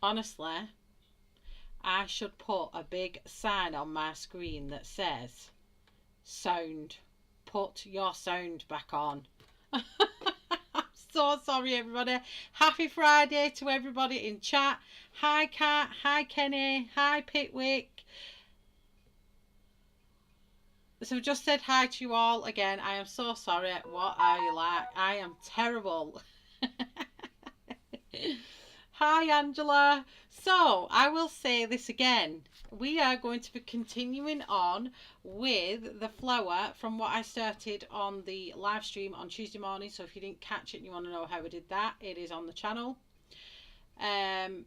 Honestly, I should put a big sign on my screen that says sound. Put your sound back on. I'm so sorry, everybody. Happy Friday to everybody in chat. Hi, Kat. Hi, Kenny. Hi, Pitwick. So just said hi to you all again. I am so sorry. What are you like? I am terrible. Hi, Angela. So I will say this again. We are going to be continuing on with the flower from what I started on the live stream on Tuesday morning. So if you didn't catch it and you want to know how I did that, it is on the channel. I'm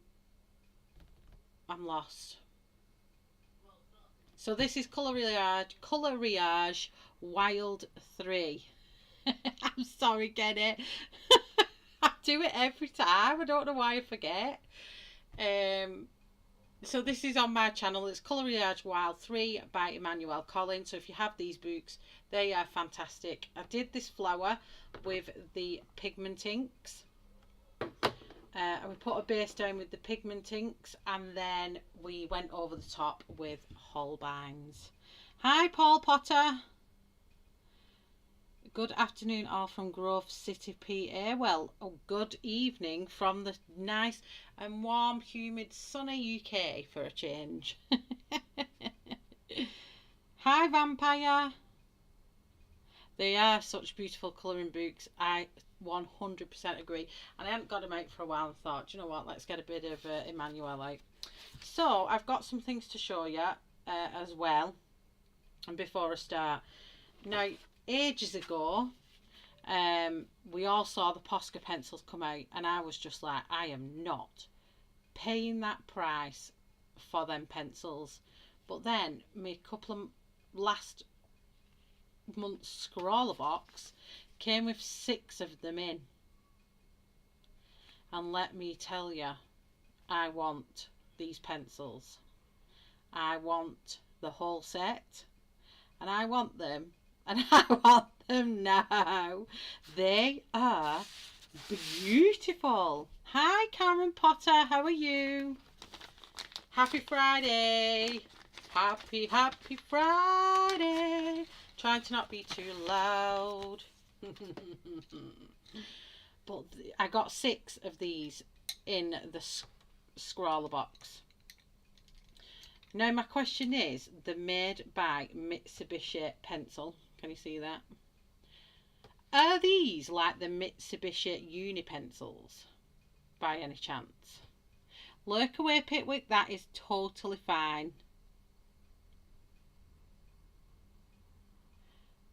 lost. So this is Coloriage Wild 3. I'm sorry, get it. I do it every time. I don't know why I forget. So this is on my channel. It's Coloriage Wild 3 by Emmanuelle Colins. So if you have these books, they are fantastic. I did this flower with the pigment inks. And we put a base down with the pigment inks, and then we went over the top with Holbeins. Hi, Paul Potter. Good afternoon, all from Grove City, PA. Well, good evening from the nice and warm, humid, sunny UK for a change. Hi, Vampire. They are such beautiful colouring books. I 100% agree. And I haven't got them out for a while and thought, you know what, let's get a bit of Emmanuelle out. So I've got some things to show you as well. And before I start, now ages ago, we all saw the Posca pencils come out, and I was just like, I am not paying that price for them pencils. But then my couple of last month's scrawler box came with 6 of them in, and let me tell you, I want these pencils. I want the whole set, and I want them, and I want them now. They are beautiful. Hi, Karen Potter, how are you? Happy Friday. Happy Friday. Trying to not be too loud. But I got 6 of these in the scrawler box. Now my question is, they're made by Mitsubishi Pencil. Can you see that? Are these like the Mitsubishi Uni pencils by any chance? Lurk away, Pitwick, that is totally fine.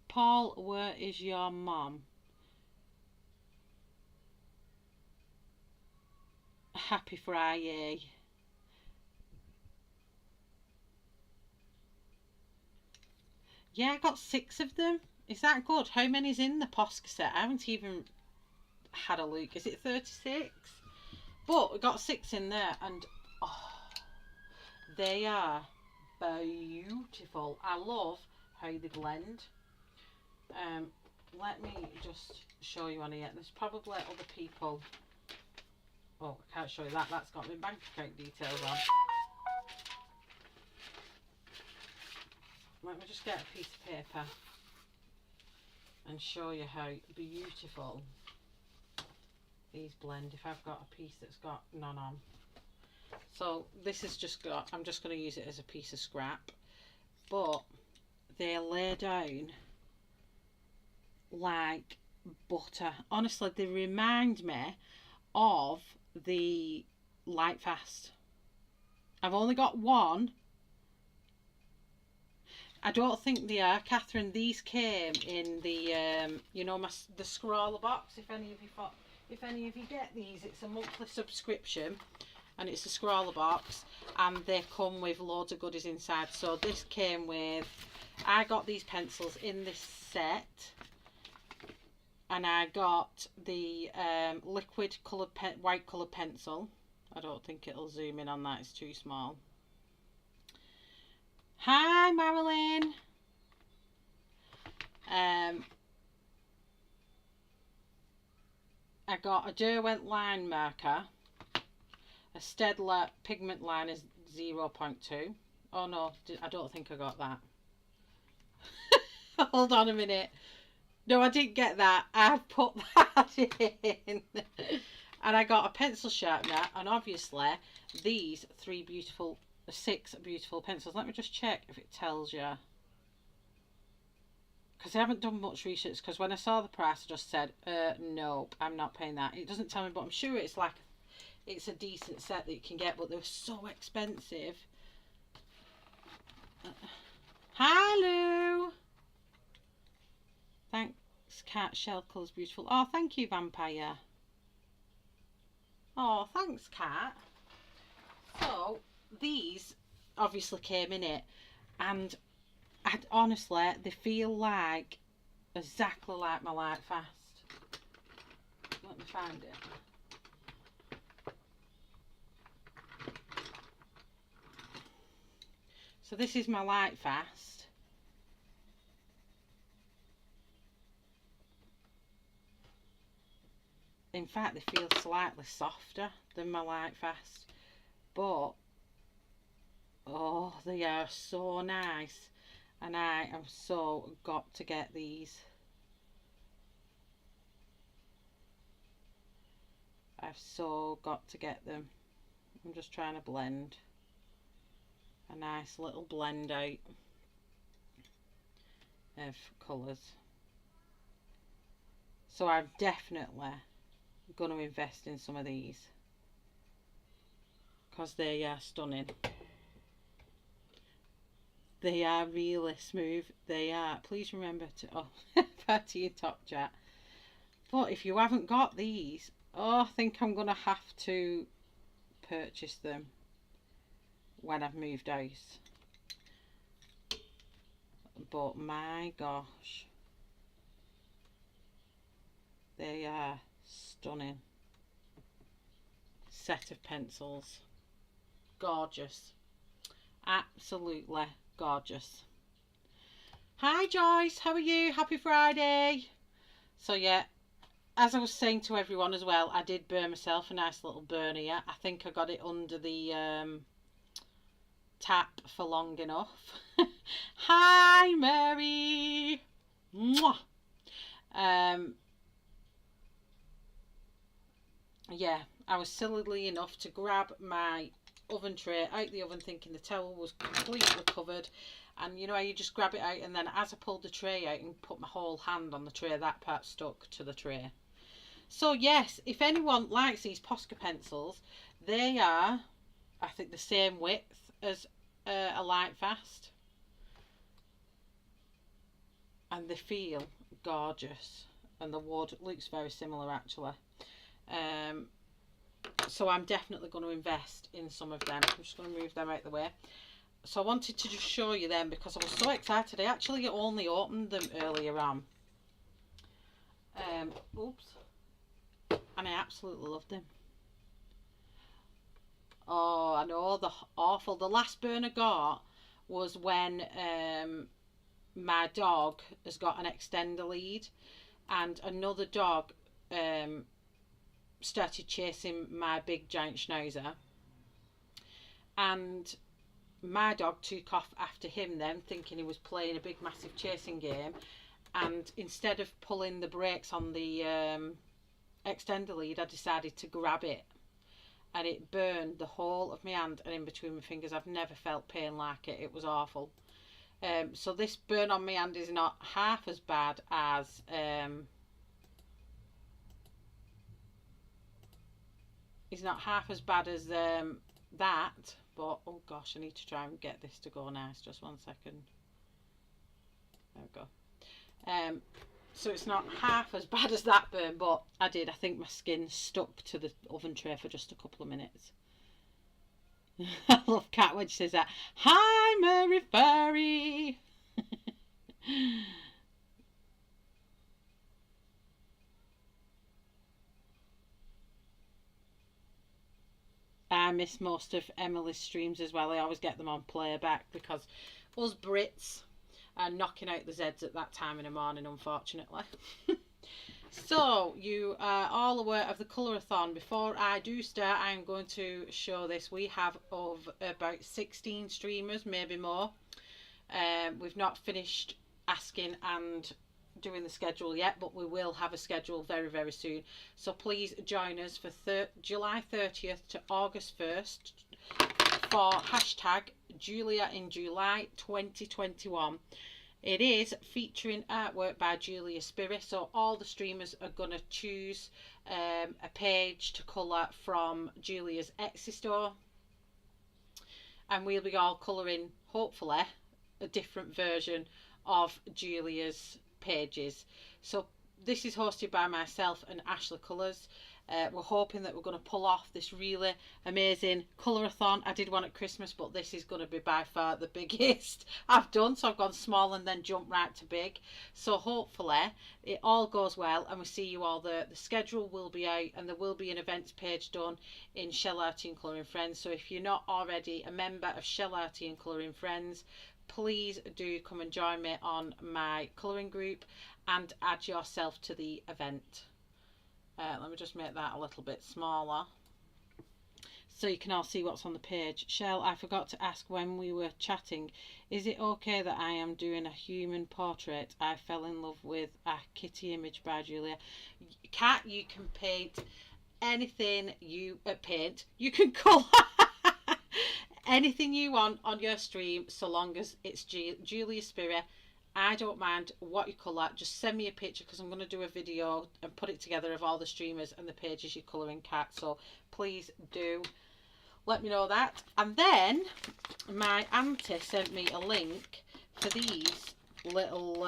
Paul, where is your mum? Happy Friday. Yeah, I got 6 of them. Is that good? How many's in the Posca set? I haven't even had a look. Is it 36? But we got 6 in there, and oh, they are beautiful. I love how they blend. Let me just show you on here. There's probably other people. Oh, I can't show you that. That's got my bank account details on. Let me just get a piece of paper and show you how beautiful these blend. If I've got a piece that's got none on. So this is just got, I'm just going to use it as a piece of scrap. But they lay down like butter. Honestly, they remind me of the Lightfast. I've only got one. I don't think they are, Catherine. These came in the you know, the scrawler box. If any of you get these, it's a monthly subscription, and it's a scrawler box, and they come with loads of goodies inside. So this came with, I got these pencils in this set, and I got the liquid coloured white coloured pencil. I don't think it'll zoom in on that, it's too small. Hi, Marilyn. I got a Derwent line marker, A Stedler pigment line is 0.2. Oh no, I don't think I got that. Hold on a minute. No, I didn't get that. I've put that in. And I got a pencil sharpener, and obviously these six beautiful pencils. Let me just check if it tells you. Because I haven't done much research, because when I saw the price I just said, nope, I'm not paying that. It doesn't tell me, but I'm sure it's like, it's a decent set that you can get, but they're so expensive. Hi Lou! Thanks Cat, shell colours beautiful. Oh, thank you Vampire. Oh, thanks Cat. So, these obviously came in it, and honestly, they feel like exactly like my Light Fast. Let me find it. So this is my Light Fast. In fact, they feel slightly softer than my Light Fast, but oh, they are so nice. And I have so got to get these. I've so got to get them. I'm just trying to blend a nice little blend out of colours. So I'm definitely going to invest in some of these, because they are stunning. They are really smooth. They are. Please remember to back to your top chat. But if you haven't got these, I think I'm going to have to purchase them when I've moved out. But my gosh, they are stunning. Set of pencils. Gorgeous. Absolutely gorgeous. Hi Joyce, how are you? Happy Friday. So yeah, as I was saying to everyone as well, I did burn myself a nice little burn here. I think I got it under the tap for long enough. Hi Mary. Mwah. Yeah, I was silly enough to grab my oven tray out the oven thinking the towel was completely covered, and you know how you just grab it out, and then as I pulled the tray out and put my whole hand on the tray, that part stuck to the tray. So yes, if anyone likes these Posca pencils, they are, I think, the same width as a Light Fast, and they feel gorgeous, and the wood looks very similar actually. So I'm definitely going to invest in some of them. I'm just going to move them out of the way. So I wanted to just show you them because I was so excited. I actually only opened them earlier on. Oops. And I absolutely loved them. Oh, I know, the awful. The last burn I got was when my dog has got an extender lead, and another dog started chasing my big giant schnauzer, and my dog took off after him then, thinking he was playing a big massive chasing game, and instead of pulling the brakes on the extender lead, I decided to grab it, and it burned the whole of my hand and in between my fingers. I've never felt pain like it. It was awful. So this burn on my hand is not half as bad as that, but oh gosh, I need to try and get this to go nice. Just 1 second. There we go. So it's not half as bad as that burn, but I think my skin stuck to the oven tray for just a couple of minutes. I love Kat when she says that. Hi Mary Fairy. I miss most of Emily's streams as well. I always get them on playback because us Brits are knocking out the Zeds at that time in the morning, unfortunately. So you are all aware of the colorathon. Before I do start, I'm going to show this. We have of about 16 streamers, maybe more. We've not finished asking and doing the schedule yet, but we will have a schedule very, very soon. So please join us for July 30th to August 1st for hashtag Julia in July 2021. It is featuring artwork by Julia Spirit, so all the streamers are going to choose a page to colour from Julia's Etsy store, and we'll be all colouring, hopefully, a different version of Julia's pages. So this is hosted by myself and Ashley Colours. We're hoping that we're going to pull off this really amazing colorathon. I did one at Christmas, but this is going to be by far the biggest I've done. So I've gone small and then jumped right to big. So hopefully it all goes well and we see you all there. The schedule will be out and there will be an events page done in Shellarty and Colouring Friends. So if you're not already a member of Shellarty and Colouring Friends, please do come and join me on my colouring group and add yourself to the event. Let me just make that a little bit smaller so you can all see what's on the page. Shell, I forgot to ask when we were chatting, is it okay that I am doing a human portrait? I fell in love with a kitty image by Julia. Kat, you can paint anything you paint. You can colour anything you want on your stream, so long as it's Julia Spirit. I don't mind what you colour, just send me a picture because I'm going to do a video and put it together of all the streamers and the pages you're colouring, Kat. So please do let me know that. And then my auntie sent me a link for these little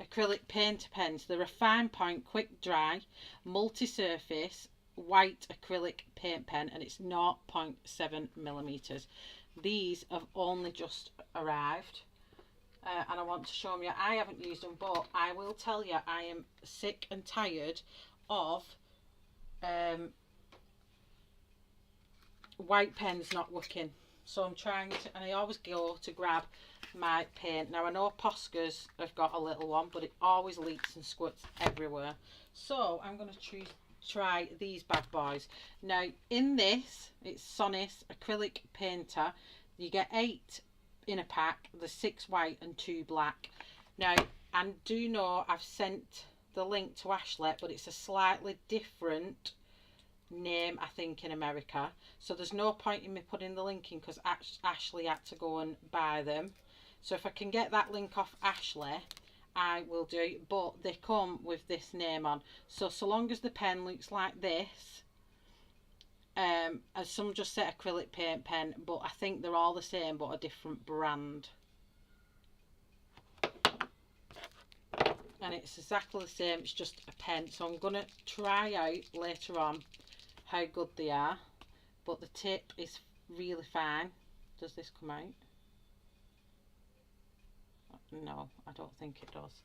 acrylic painter pens. They're a fine point, quick dry, multi-surface white acrylic paint pen, and it's 0.7 millimeters. These have only just arrived. And I want to show them you. I haven't used them, but I will tell you, I am sick and tired of white pens not working. So I'm trying to, and I always go to grab my paint. Now I know Poscas have got a little one, but it always leaks and squirts everywhere. So I'm going to try these bad boys. Now in this, it's Sonis acrylic painter. You get 8 in a pack. There's 6 white and 2 black. Now I do know I've sent the link to Ashley, but it's a slightly different name I think in America, so there's no point in me putting the link in because Ashley had to go and buy them. So if I can get that link off Ashley, I will do, but they come with this name on. So long as the pen looks like this, as some just say acrylic paint pen, but I think they're all the same but a different brand. And it's exactly the same, it's just a pen. So I'm going to try out later on how good they are. But the tip is really fine. Does this come out? No, I don't think it does.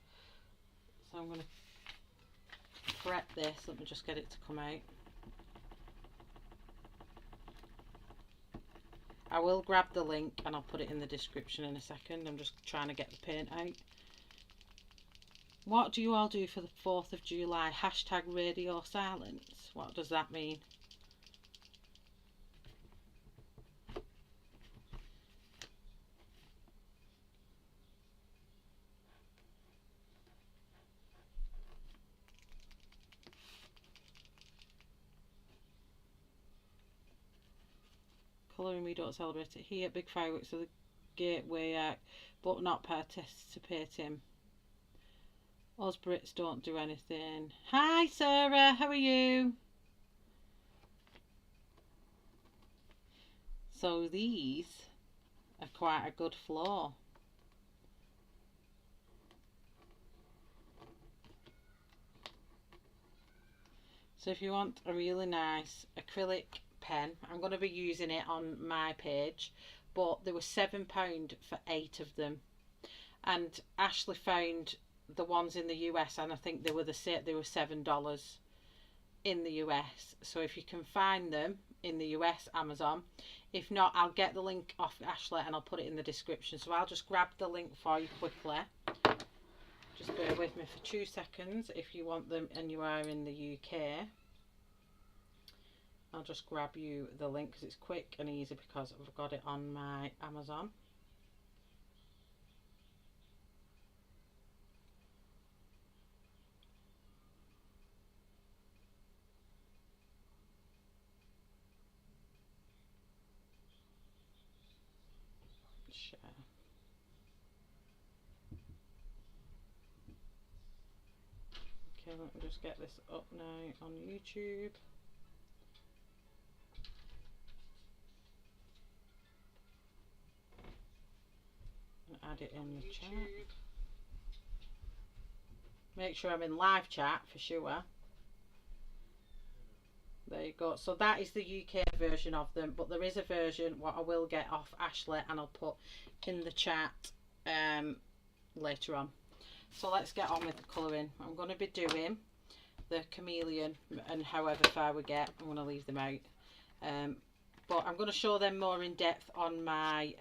So I'm going to prep this. Let me just get it to come out. I will grab the link and I'll put it in the description in a second. I'm just trying to get the paint out. What do you all do for the 4th of July? Hashtag radio silence. What does that mean? Colouring, we don't celebrate it here. Big fireworks are the gateway, but not participating. Us Brits don't do anything. Hi Sarah, how are you? So these are quite a good flow. So if you want a really nice acrylic pen, I'm going to be using it on my page, but they were £7 for 8 of them, and Ashley found the ones in the US and I think they were $7 in the US. So if you can find them in the US, Amazon. If not, I'll get the link off Ashley and I'll put it in the description. So I'll just grab the link for you quickly. Just bear with me for 2 seconds if you want them and you are in the UK. I'll just grab you the link because it's quick and easy because I've got it on my Amazon. Share. Okay, let me just get this up now on YouTube. And add it in the chat. Make sure I'm in live chat for sure. There you go. So that is the UK version of them, but there is a version what I will get off Ashley and I'll put in the chat later on. So let's get on with the colouring. I'm going to be doing the chameleon, and however far we get, I'm going to leave them out. But I'm going to show them more in depth on my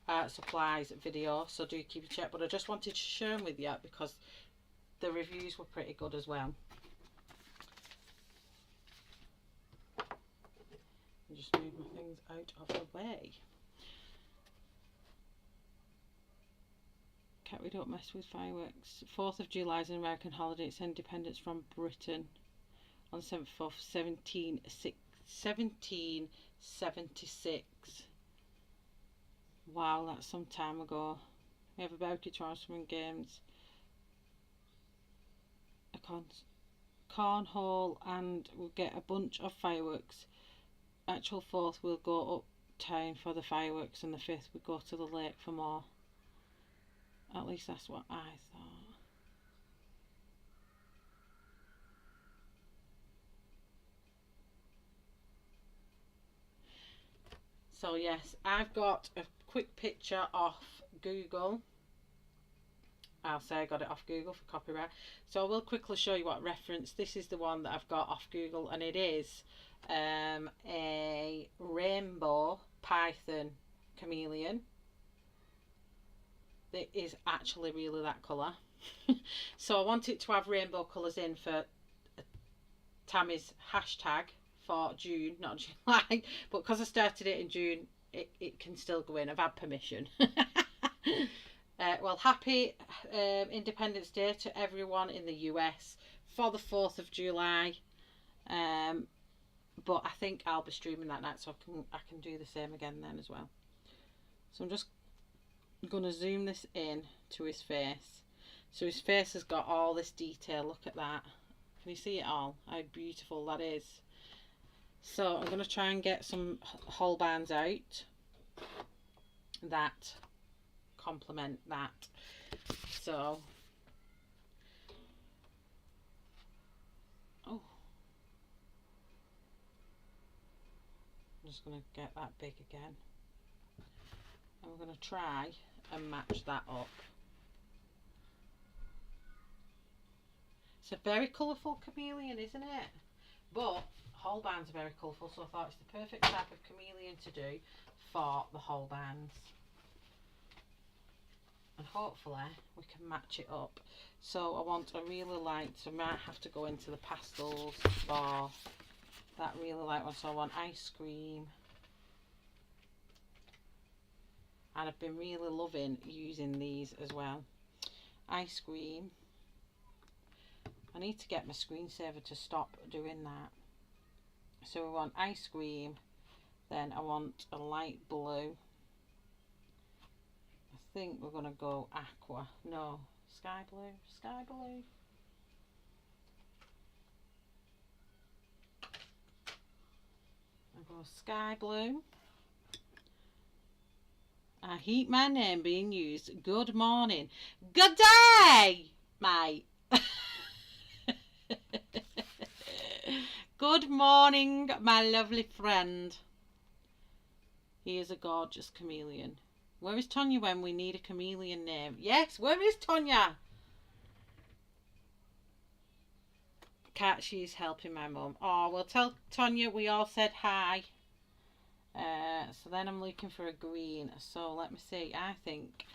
art supplies video, so do keep a check. But I just wanted to share them with you because the reviews were pretty good as well. I'll just move my things out of the way. Cat, we don't mess with fireworks. 4th of July is an American holiday. It's independence from Britain on 7th of 1776. Wow, that's some time ago. We have a barbecue tournament games, a cornhole, and we'll get a bunch of fireworks. Actual 4th we'll go uptown for the fireworks, and the 5th we go to the lake for more. At least that's what I thought. So yes, I've got a quick picture off Google. I'll say I got it off Google for copyright. So I will quickly show you what reference. This is the one that I've got off Google, and it is a Rainbow Panther Chameleon. It is actually really that colour. So I want it to have rainbow colours in for Tammy's hashtag for June, not July, but because I started it in June, it can still go in. I've had permission. Well, happy Independence Day to everyone in the US for the 4th of July. But I think I'll be streaming that night, so I can do the same again then as well. So I'm just gonna zoom this in to his face. So his face has got all this detail. Look at that. Can you see it all? How beautiful that is. So I'm gonna try and get some Holbeins out that complement that. So I'm just gonna get that big again. And we're going to try and match that up. It's a very colourful chameleon, isn't it? But Holbeins are very colourful, so I thought it's the perfect type of chameleon to do for the Holbeins. And hopefully we can match it up. So I want a really light, so I might have to go into the pastels for that really light one. So I want ice cream. And I've been really loving using these as well. Ice cream. I need to get my screensaver to stop doing that. So we want ice cream. Then I want a light blue. I think we're going to go aqua. No, sky blue. Sky blue. I'll go sky blue. I hate my name being used. Good morning. Good day, mate. Good morning, my lovely friend. He is a gorgeous chameleon. Where is Tonya when we need a chameleon name? Yes, where is Tonya? Cat, she's helping my mum. Oh, well, tell Tonya we all said hi. So then I'm looking for a green. So let me see. I think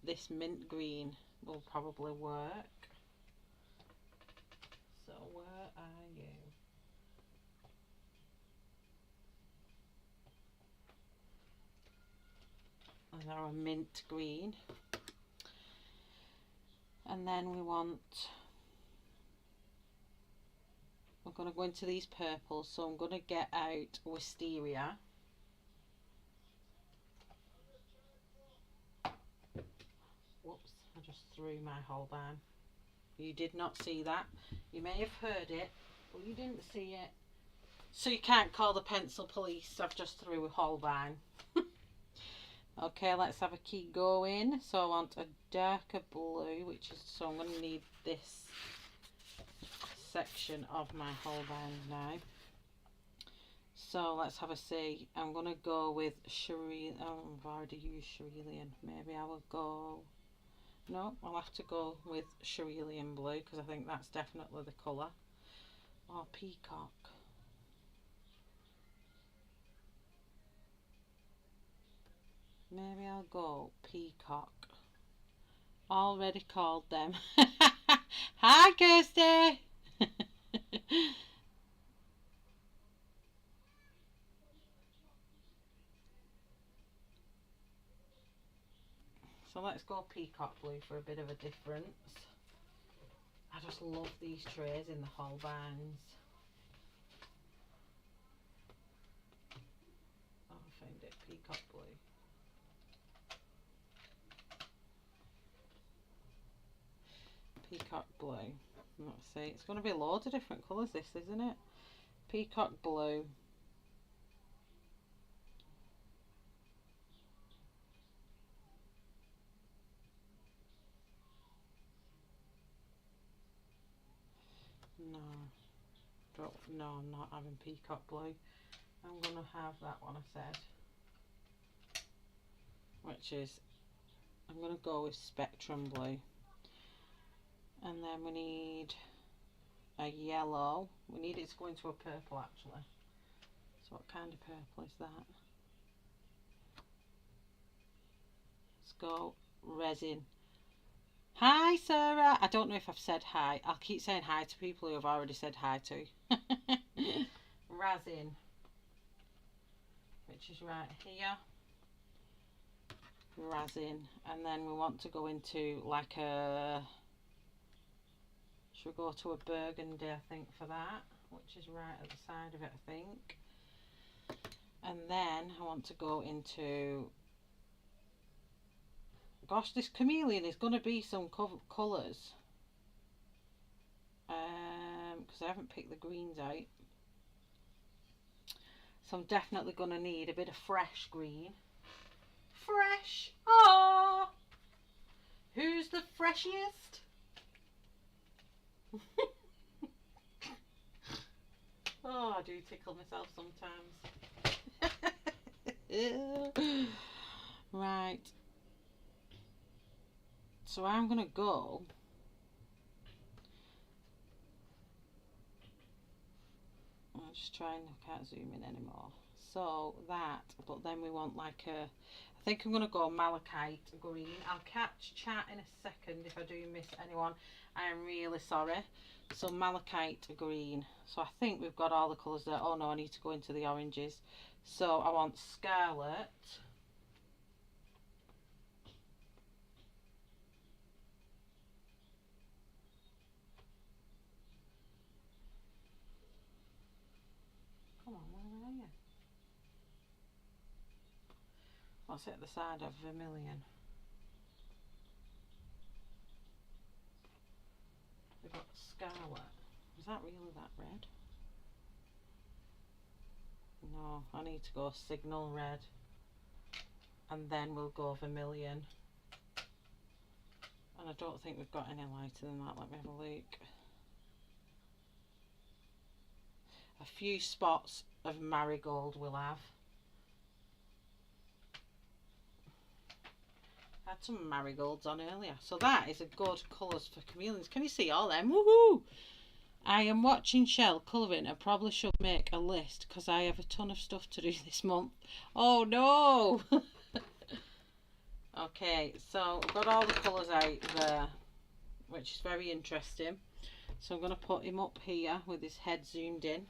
this mint green will probably work. So where are you? And they're a mint green. And then we're going to go into these purples, so I'm going to get out Wisteria. Whoops, I just threw my Holbein. You did not see that. You may have heard it, but you didn't see it. So you can't call the pencil police. I've just threw a Holbein. Okay, let's have a key going. So I want a darker blue, which is, so I'm going to need this section of my Holbein now. So let's have a see. I'm going to go with Cerulean. Oh, I've already used Cerulean. Maybe I will go... No, I'll have to go with Cerulean blue because I think that's definitely the colour. Or peacock. Maybe I'll go peacock. Already called them. Hi, Kirsty. So let's go peacock blue for a bit of a difference. I just love these trays in the Holbeins. Oh, I found it, peacock blue. Peacock blue. Let's see, it's going to be loads of different colours this, isn't it? Peacock blue. No, I'm not having peacock blue. I'm going to have that one I said. Which is, I'm going to go with spectrum blue. And then we need a yellow. We need it to go into a purple actually. So what kind of purple is that? Let's go resin. Hi Sarah! I don't know if I've said hi. I'll keep saying hi to people who I've already said hi to. Resin. Which is right here. Resin. And then we want to go into like a... Should we go to a burgundy, I think, for that, which is right at the side of it, I think. And then I want to go into... Gosh, this chameleon is going to be some colours. Because I haven't picked the greens out. So I'm definitely going to need a bit of fresh green. Fresh! Oh! Who's the freshiest? Oh, I do tickle myself sometimes. Right. So I'm going to go... I'm just trying, I can't zoom in anymore. So that, but then we want like a... I think I'm going to go malachite green. I'll catch chat in a second if I do miss anyone. I am really sorry. So malachite green. So I think we've got all the colours there. Oh no, I need to go into the oranges. So I want scarlet. Come on, where are you? I'll sit at the side of vermilion. We've got scarlet. Is that really that red? No, I need to go signal red. And then we'll go vermilion. And I don't think we've got any lighter than that. Let me have a look. A few spots of marigold we'll have. I had some marigolds on earlier. So that is a good colours for chameleons. Can you see all them? Woohoo! I am watching Shell colouring and probably should make a list because I have a ton of stuff to do this month. Oh no! Okay, so I've got all the colours out there, which is very interesting. So I'm going to put him up here with his head zoomed in.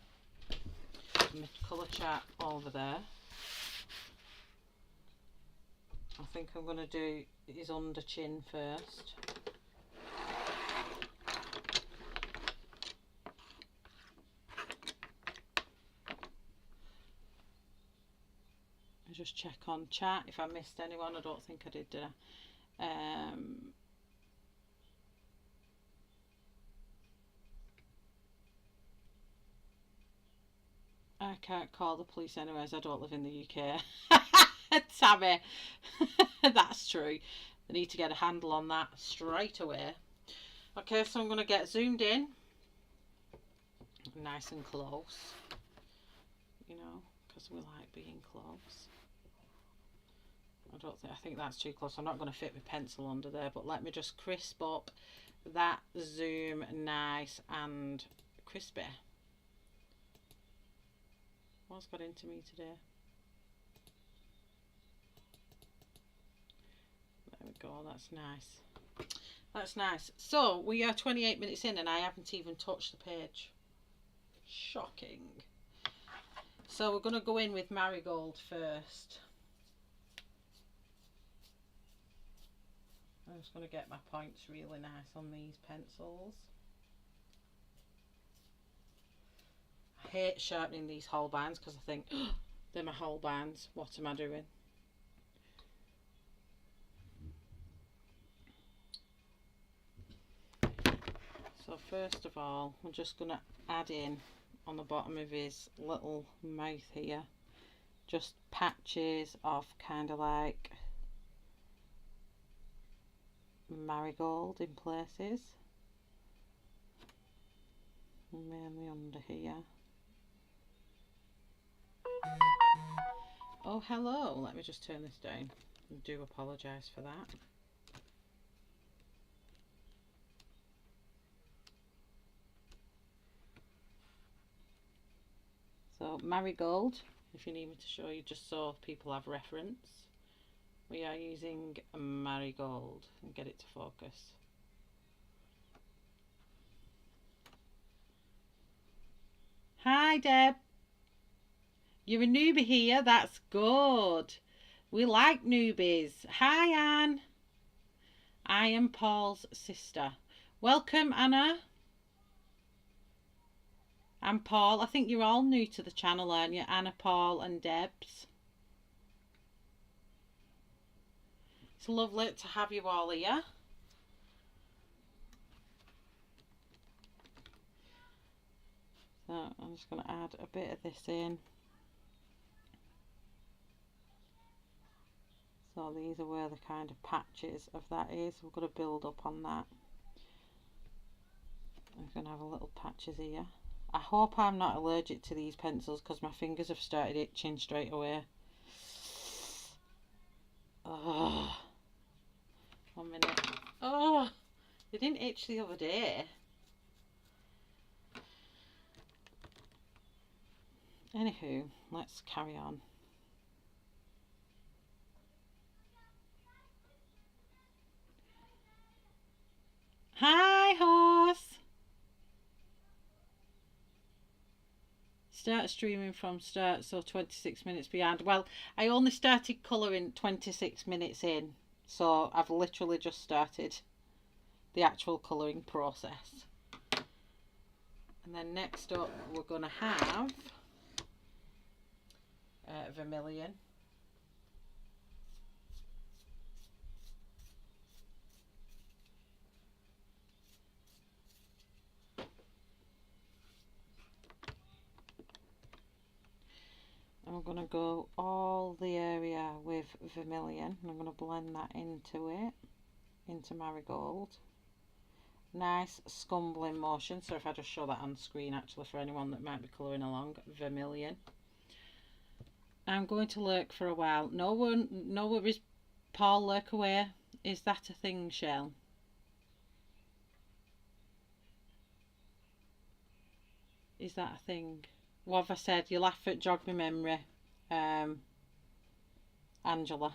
My colour chart over there. I think I'm going to do his under chin first. Just check on chat if I missed anyone. I don't think I did I? I can't call the police anyways, I don't live in the UK. Tammy. That's true. They need to get a handle on that straight away. Okay, so I'm going to get zoomed in. Nice and close. You know, because we like being close. I think that's too close. I'm not going to fit my pencil under there, but let me just crisp up that zoom nice and crispy. What's got into me today? There we go, that's nice. That's nice. So we are 28 minutes in and I haven't even touched the page. Shocking. So we're going to go in with marigold first. I'm just going to get my points really nice on these pencils. I hate sharpening these Holbeins because I think, oh, they're my Holbeins. What am I doing? So first of all, I'm just going to add in on the bottom of his little mouth here, just patches of kind of like marigold in places, mainly under here. Oh hello, let me just turn this down. I do apologise for that. So marigold, if you need me to show you, just so people have reference, we are using a marigold and get it to focus. Hi Deb, you're a newbie here, that's good. We like newbies. Hi Anne, I am Paul's sister. Welcome Anna. I'm Paul. I think you're all new to the channel, aren't you? Anna, Paul and Debs. It's lovely to have you all here. So I'm just going to add a bit of this in. So these are where the kind of patches of that is. We're going to build up on that. I'm going to have a little patches here. I hope I'm not allergic to these pencils because my fingers have started itching straight away. Oh, 1 minute. Oh, they didn't itch the other day. Anywho, let's carry on. Hi, horse. Start streaming from start, so 26 minutes behind. Well, I only started colouring 26 minutes in, so I've literally just started the actual colouring process. And then next up we're going to have vermilion. And we're going to go all the area with vermilion. And I'm going to blend that into it, into marigold. Nice scumbling motion. So if I just show that on screen actually for anyone that might be colouring along, vermilion. I'm going to lurk for a while. No worries, Paul, lurk away. Is that a thing, Shell? Is that a thing? What have I said? You laugh at jog my memory. Angela.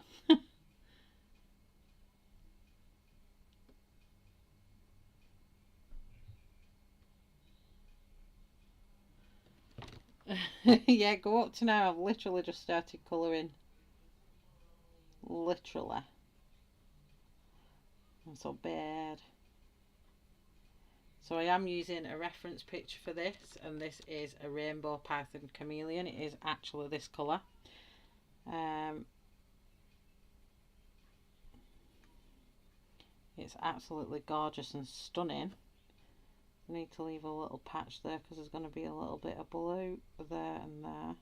Yeah, go up to now. I've literally just started colouring. Literally. I'm so bad. So I am using a reference picture for this, and this is a Rainbow Panther Chameleon. It is actually this colour. It's absolutely gorgeous and stunning. I need to leave a little patch there because there's going to be a little bit of blue there and there.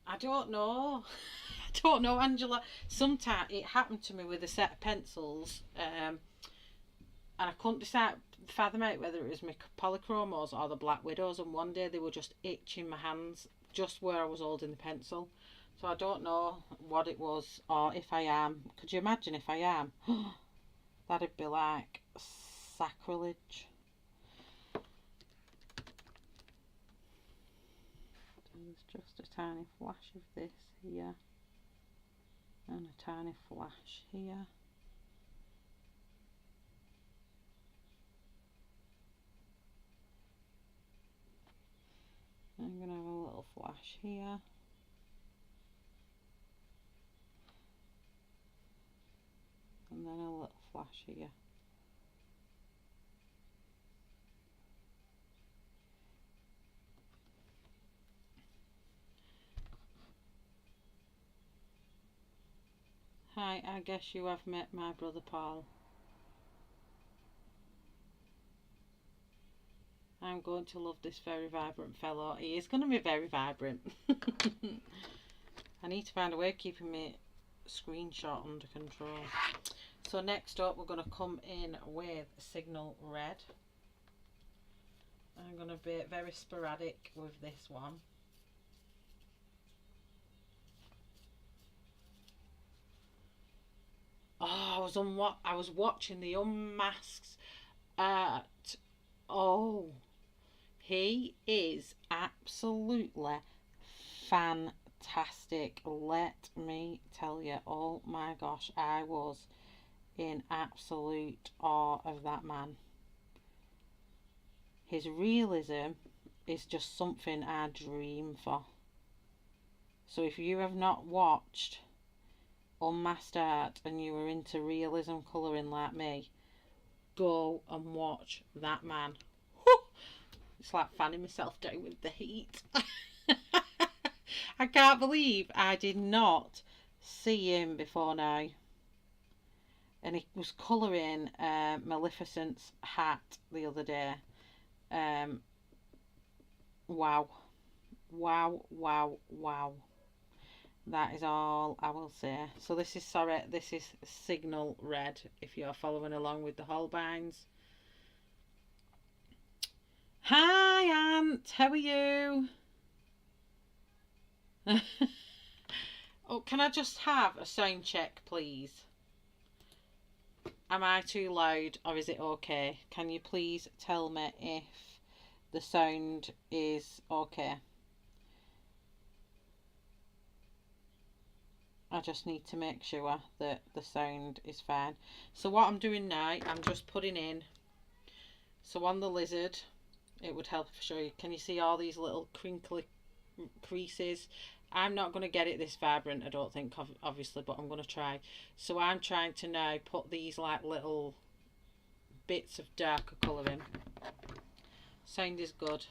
I don't know. I don't know, Angela. Sometimes it happened to me with a set of pencils, and I couldn't fathom out whether it was my polychromos or the Black Widows. And one day they were just itching my hands, just where I was holding the pencil. So I don't know what it was, or if I am. Could you imagine if I am? That'd be like sacrilege. There's just a tiny flash of this here, and a tiny flash here. I'm going to have a little flash here. And then a little flash here. Hi, I guess you have met my brother Paul. I'm going to love this very vibrant fellow. He is going to be very vibrant. I need to find a way of keeping my screenshot under control. So next up we're going to come in with Signal Red. I'm going to be very sporadic with this one. Oh, I was watching the Unmasks at... Oh, he is absolutely fantastic, let me tell you. Oh my gosh, I was in absolute awe of that man. His realism is just something I dream for. So if you have not watched Unmasked Art and you are into realism colouring like me, go and watch that man. It's like fanning myself down with the heat. I can't believe I did not see him before now. And he was colouring Maleficent's hat the other day. Wow. Wow, wow, wow. That is all I will say. So this is Signal Red, if you're following along with the Holbeins. Hi Aunt, how are you? Oh, can I just have a sound check, please? Am I too loud or is it okay? Can you please tell me if the sound is okay? I just need to make sure that the sound is fine. So what I'm doing now, I'm just putting in, so on the lizard, it would help show you, can you see all these little crinkly creases? I'm not going to get it this vibrant, I don't think, obviously, but I'm going to try. So I'm trying to now put these like little bits of darker colour in. Sound is good.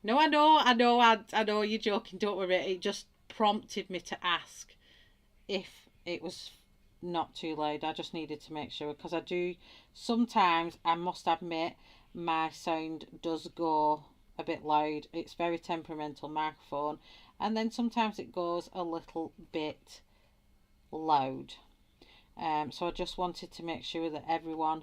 No, I know, you're joking, don't worry. It just prompted me to ask if it was not too loud. I just needed to make sure, because I do sometimes, I must admit, my sound does go a bit loud. It's very temperamental microphone, and then sometimes it goes a little bit loud. So I just wanted to make sure that everyone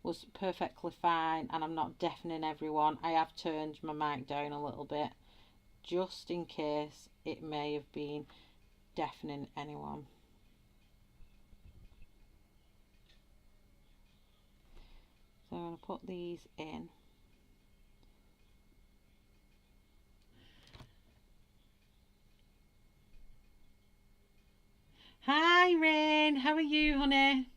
was perfectly fine and I'm not deafening everyone. I have turned my mic down a little bit just in case it may have been deafening anyone. put these in. Hi Rain, how are you, honey?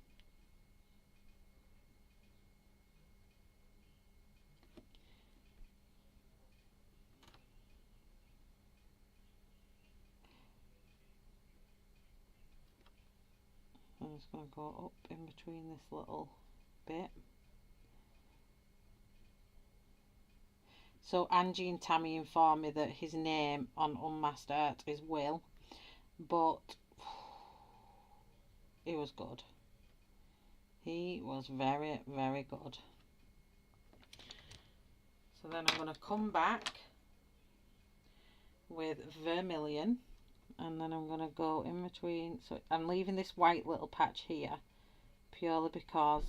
I'm just going to go up in between this little bit. So Angie and Tammy informed me that his name on Unmasked Art is Will, but he was good. He was very, very good. So then I'm going to come back with vermillion, and then I'm going to go in between. So I'm leaving this white little patch here purely because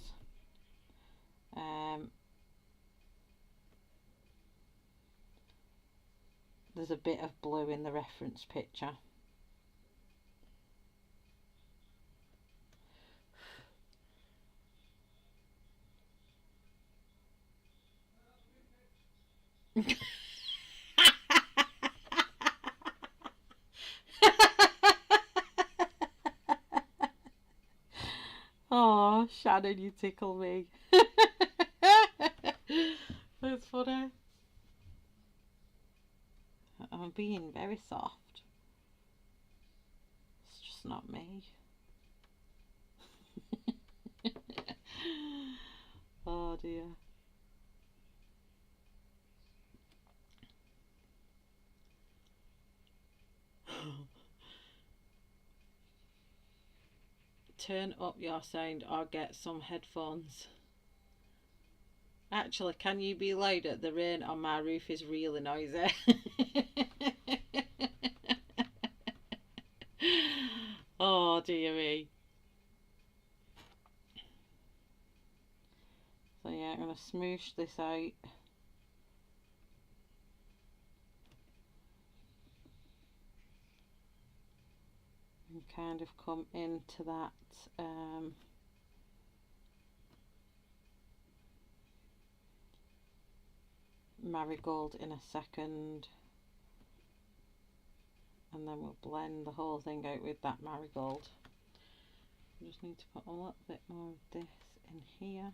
there's a bit of blue in the reference picture. Oh, Shannon, you tickle me. That's funny. I'm being very soft. It's just not me. Oh dear. Turn up your sound or get some headphones. Actually, can you be louder? The rain on my roof is really noisy. Oh dear me. So yeah, I'm going to smoosh this out. And kind of come into that marigold in a second, and then we'll blend the whole thing out with that marigold. I just need to put a little bit more of this in here,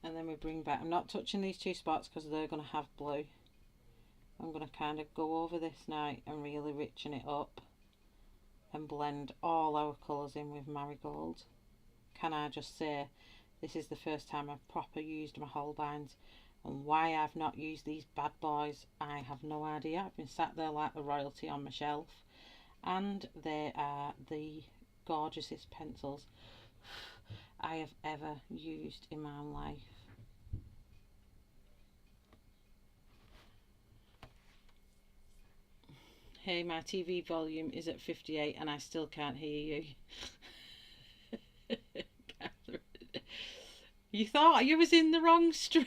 and then we bring back, I'm not touching these two spots because they're going to have blue. I'm going to kind of go over this now and really richen it up and blend all our colours in with marigold. Can I just say, this is the first time I've proper used my Holbeins, and why I've not used these bad boys I have no idea. I've been sat there like the royalty on my shelf, and they are the gorgeousest pencils I have ever used in my life. Hey, my TV volume is at 58 and I still can't hear you. Catherine, you thought you was in the wrong stream.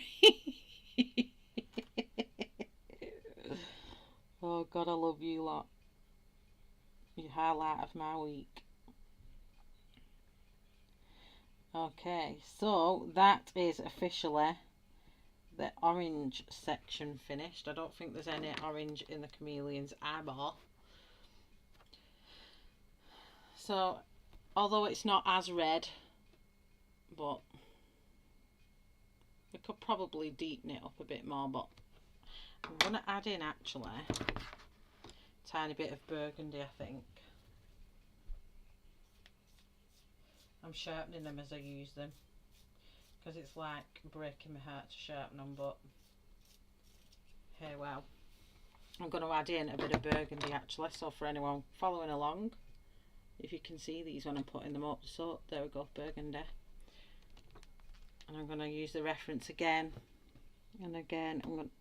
Oh God, I love you lot. You highlight of my week. Okay, so that is officially the orange section finished. I don't think there's any orange in the chameleon's eyeball. So, although it's not as red, but we could probably deepen it up a bit more, but I'm going to add in actually a tiny bit of burgundy, I think. I'm sharpening them as I use them because it's like breaking my heart to sharpen them, but hey, well, I'm going to add in a bit of burgundy actually, so for anyone following along, if you can see these when I'm putting them up, so there we go, burgundy. And I'm going to use the reference again and again. I'm going to,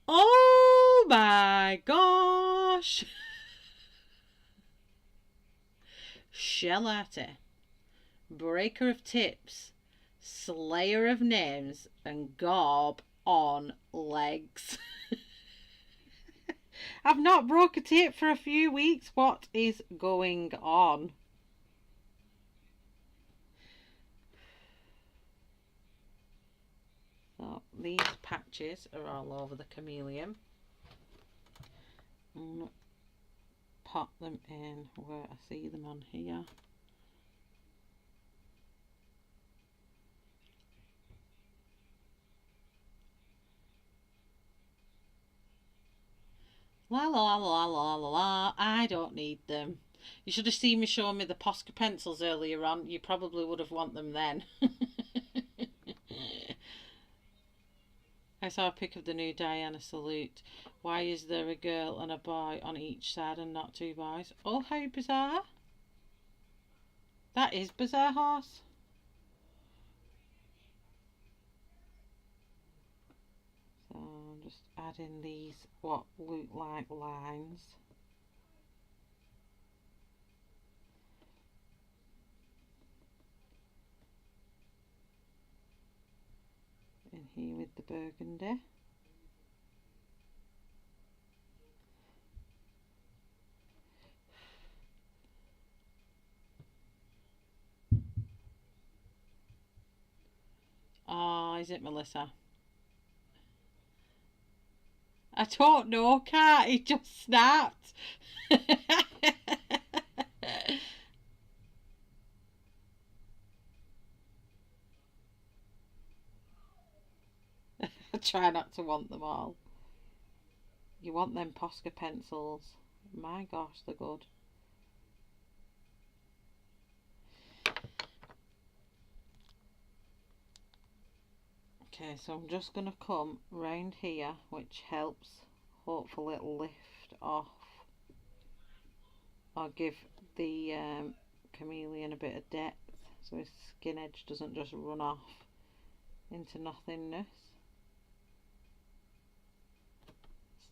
oh my gosh. Shellarty, breaker of tips, slayer of names, and gob on legs. I've not broke a tip for a few weeks. What is going on? So these patches are all over the chameleon. I'm going to pop them in where I see them on here. La la la la la la, I don't need them. You should have seen me showing me the Posca pencils earlier on. You probably would have want them then. I saw a pic of the new Diana salute. Why is there a girl and a boy on each side and not two boys? Oh, how bizarre. That is bizarre, horse. So I'm just adding these, what look like lines. In here with the burgundy. Oh, is it Melissa? I don't know, cat. It just snapped. I try not to want them all. You want them Posca pencils. My gosh, they're good. Okay, so I'm just going to come round here, which helps hopefully it'll lift off or give the chameleon a bit of depth so his skin edge doesn't just run off into nothingness.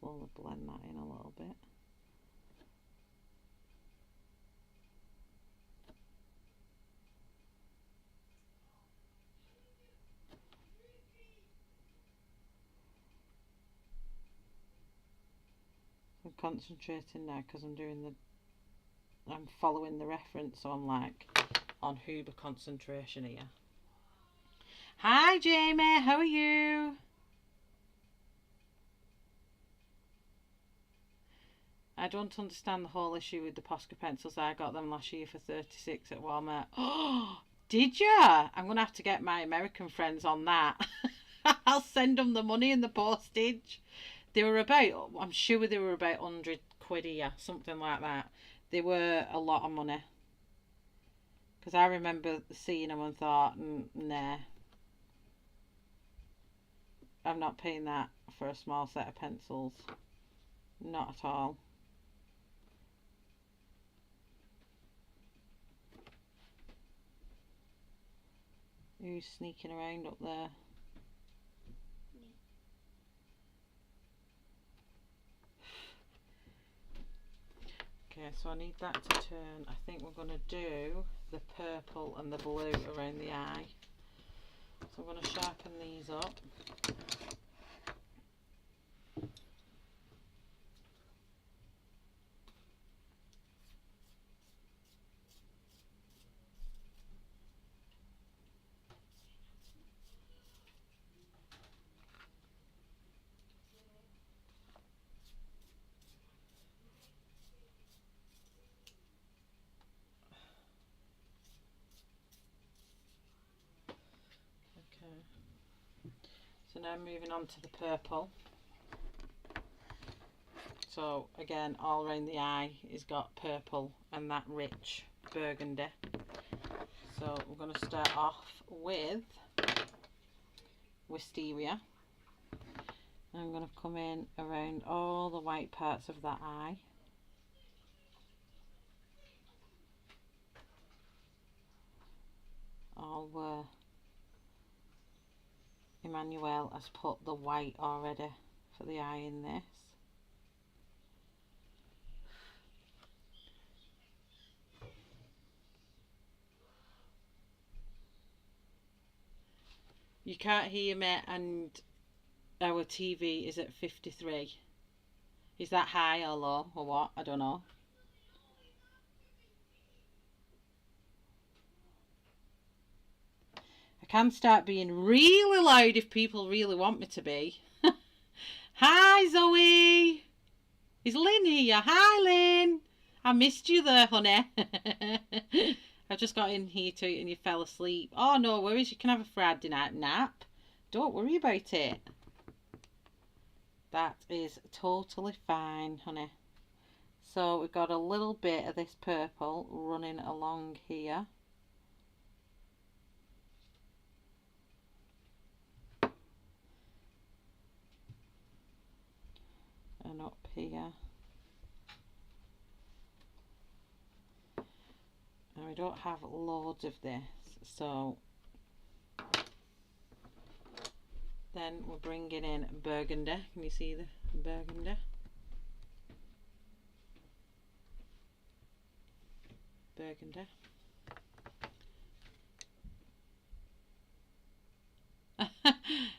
Slowly blend that in a little bit. I'm concentrating now because I'm following the reference, so I'm like on Huber concentration here. Hi Jamie, how are you? I don't understand the whole issue with the Posca pencils. I got them last year for 36 at Walmart. Oh, did ya? I'm going to have to get my American friends on that. I'll send them the money and the postage. They were about, I'm sure they were about 100 quid here, something like that. They were a lot of money. Because I remember seeing them and thought, nah, I'm not paying that for a small set of pencils. Not at all. Who's sneaking around up there? Okay, so I need that to turn. I think we're going to do the purple and the blue around the eye. So I'm going to sharpen these up. So now moving on to the purple. So again, all around the eye is got purple and that rich burgundy. So we're going to start off with wisteria. I'm going to come in around all the white parts of that eye. All where Emmanuelle has put the white already for the eye in this. You can't hear me and our TV is at 53. Is that high or low or what? I don't know. I can start being really loud if people really want me to be. Hi, Zoe. Is Lynn here? Hi, Lynn. I missed you there, honey. I just got in here too and you fell asleep. Oh, no worries. You can have a Friday night nap. Don't worry about it. That is totally fine, honey. So we've got a little bit of this purple running along here. And up here. And we don't have loads of this, so then we're bringing in burgundy. Can you see the burgundy? Burgundy.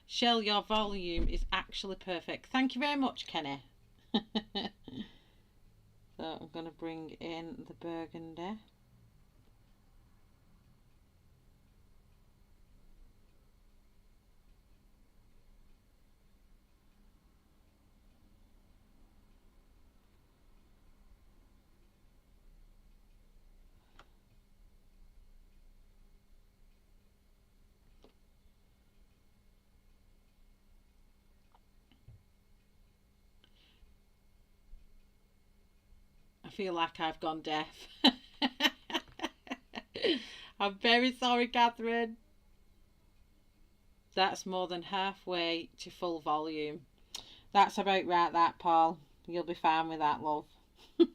Shell, your volume is actually perfect. Thank you very much, Kenny. So I'm going to bring in the burgundy. I feel like I've gone deaf. I'm very sorry, Catherine. That's more than halfway to full volume. That's about right, that, Paul. You'll be fine with that, love. So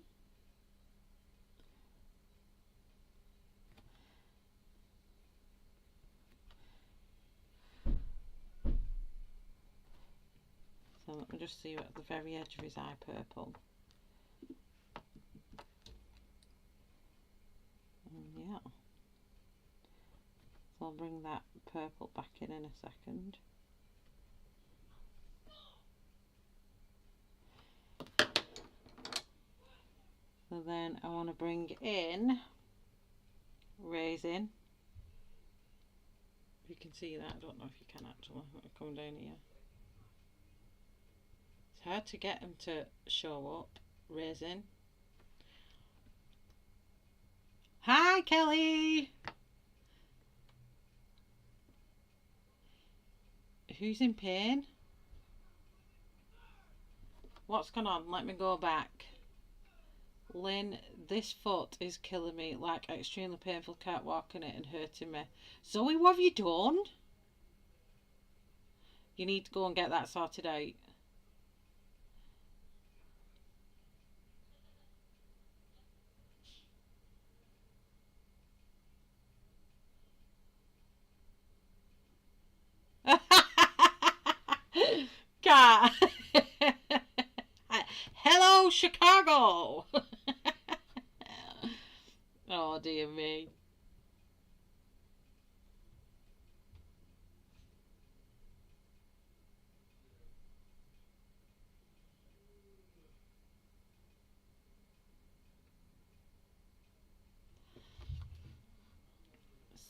let me just see at the very edge of his eye purple. Yeah. So I'll bring that purple back in a second. So then I want to bring in raisin. If you can see that, I don't know if you can actually. I'm going to come down here. It's hard to get them to show up. Raisin. Hi, Kelly. Who's in pain? What's gone on? Let me go back. Lynn, this foot is killing me. Like, extremely painful. Can't walk in it and hurting me. Zoe, what have you done? You need to go and get that sorted out. Cat. Hello, Chicago. Oh, dear me.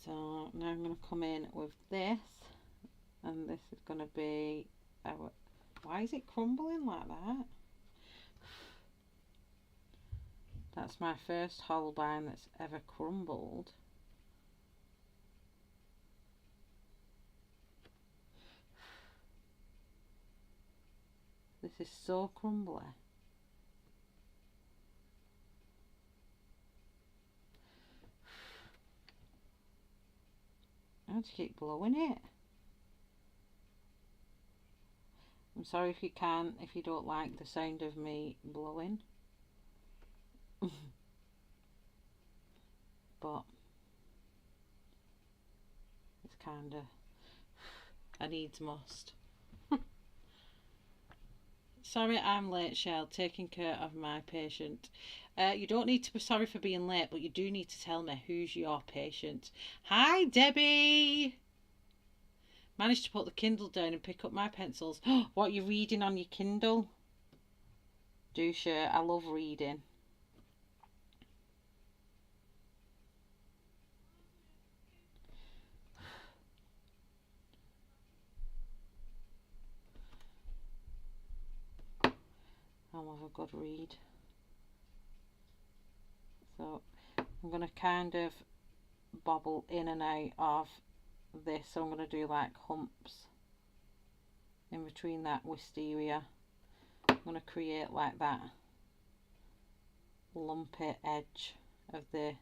So now I'm going to come in with this, and this is going to be our... Why is it crumbling like that? That's my first Holbein that's ever crumbled. This is so crumbly. I have to keep blowing it. I'm sorry if you can, if you don't like the sound of me blowing. But it's kind of a needs must. Sorry I'm late, Shell, taking care of my patient. You don't need to be sorry for being late, but you do need to tell me who's your patient. Hi, Debbie! Managed to put the Kindle down and pick up my pencils. What are you reading on your Kindle? Do share. I love reading. of a good read. So I'm going to kind of bobble in and out of this. So I'm going to do like humps in between that wisteria. I'm going to create like that lumpy edge of the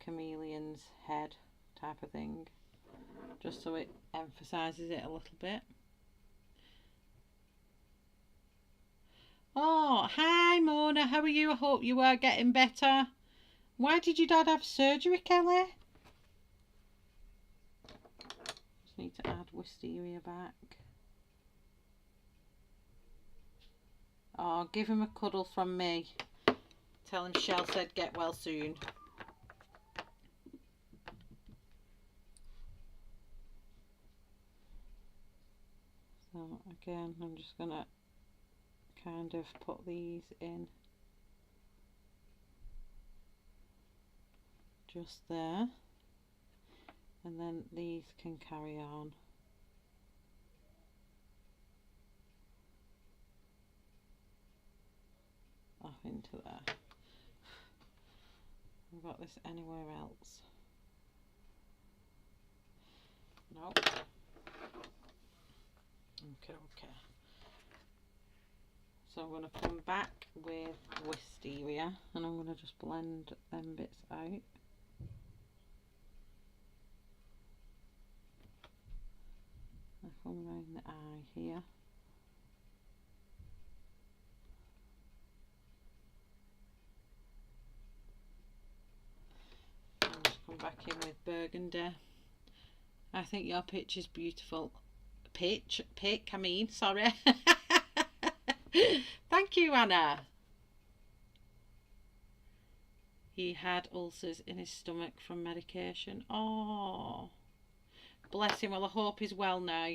chameleon's head type of thing, just so it emphasizes it a little bit. Oh, hi Mona, how are you? I hope you are getting better. Why did your dad have surgery, Kelly? Just need to add wisteria back. Oh, give him a cuddle from me. Tell him Shell said get well soon. So again, I'm just going to kind of put these in just there, and then these can carry on. Off into there. I've got this anywhere else? Nope. Okay. So I'm going to come back with wisteria and I'm going to just blend them bits out. I come around the eye here. I'll just come back in with burgundy. I think your picture's beautiful. Pick, I mean, sorry. Thank you, Anna. He had ulcers in his stomach from medication. Oh, bless him. Well, I hope he's well now.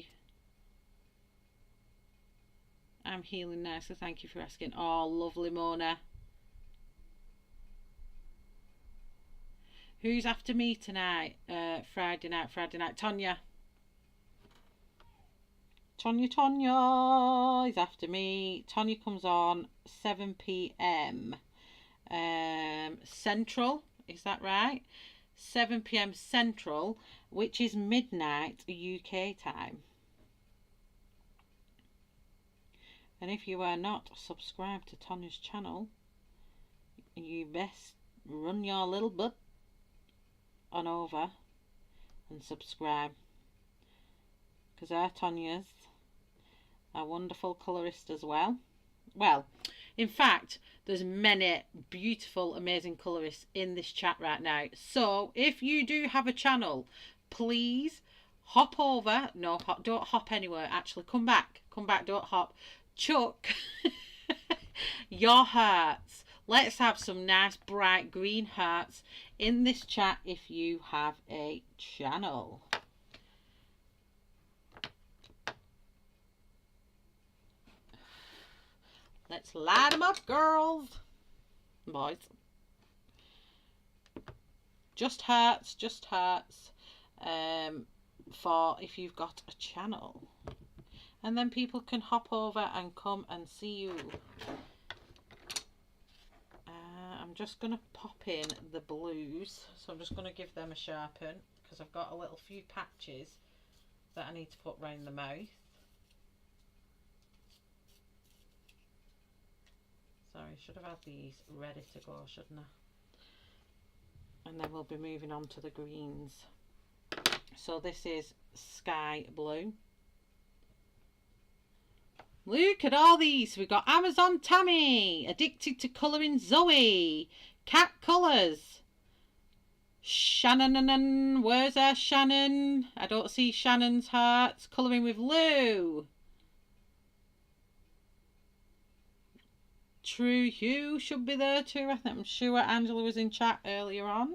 I'm healing now, so thank you for asking. Oh, lovely, Mona. Who's after me tonight? Friday night. Tonya is after me. Tonya comes on 7 p.m. Central, is that right? 7 p.m. Central, which is midnight UK time. And if you are not subscribed to Tonya's channel, you best run your little butt on over and subscribe, because our Tonya's a wonderful colorist as well. Well, in fact, there's many beautiful, amazing colorists in this chat right now. So if you do have a channel, please hop over. No, don't hop anywhere. Actually, come back, don't hop. Chuck your hearts. Let's have some nice bright green hearts in this chat if you have a channel. Let's light them up, girls. Boys. Just hearts. For if you've got a channel. And then people can hop over and come and see you. I'm just going to pop in the blues. So I'm just going to give them a sharpen, because I've got a little few patches that I need to put round the mouth. Sorry, should have had these ready to go, shouldn't I? And then we'll be moving on to the greens. So this is sky blue. Look at all these. We've got Amazon Tammy, Addicted to Colouring Zoe, Cat Colours, Shannon, where's our Shannon? I don't see Shannon's hearts. Colouring with Lou. True Hugh should be there too. I think I'm sure Angela was in chat earlier on.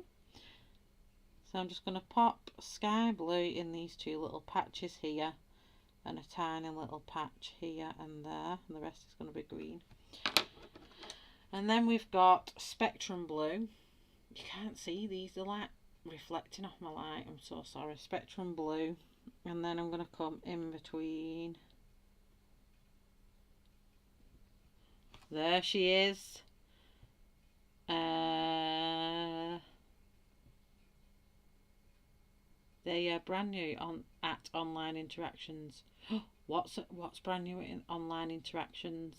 So I'm just going to pop sky blue in these two little patches here, and a tiny little patch here and there, and the rest is going to be green. And then we've got spectrum blue. You can't see these, they're like reflecting off my light, I'm so sorry. Spectrum blue, and then I'm going to come in between There she is. They are brand new on at online interactions. What's brand new in online interactions?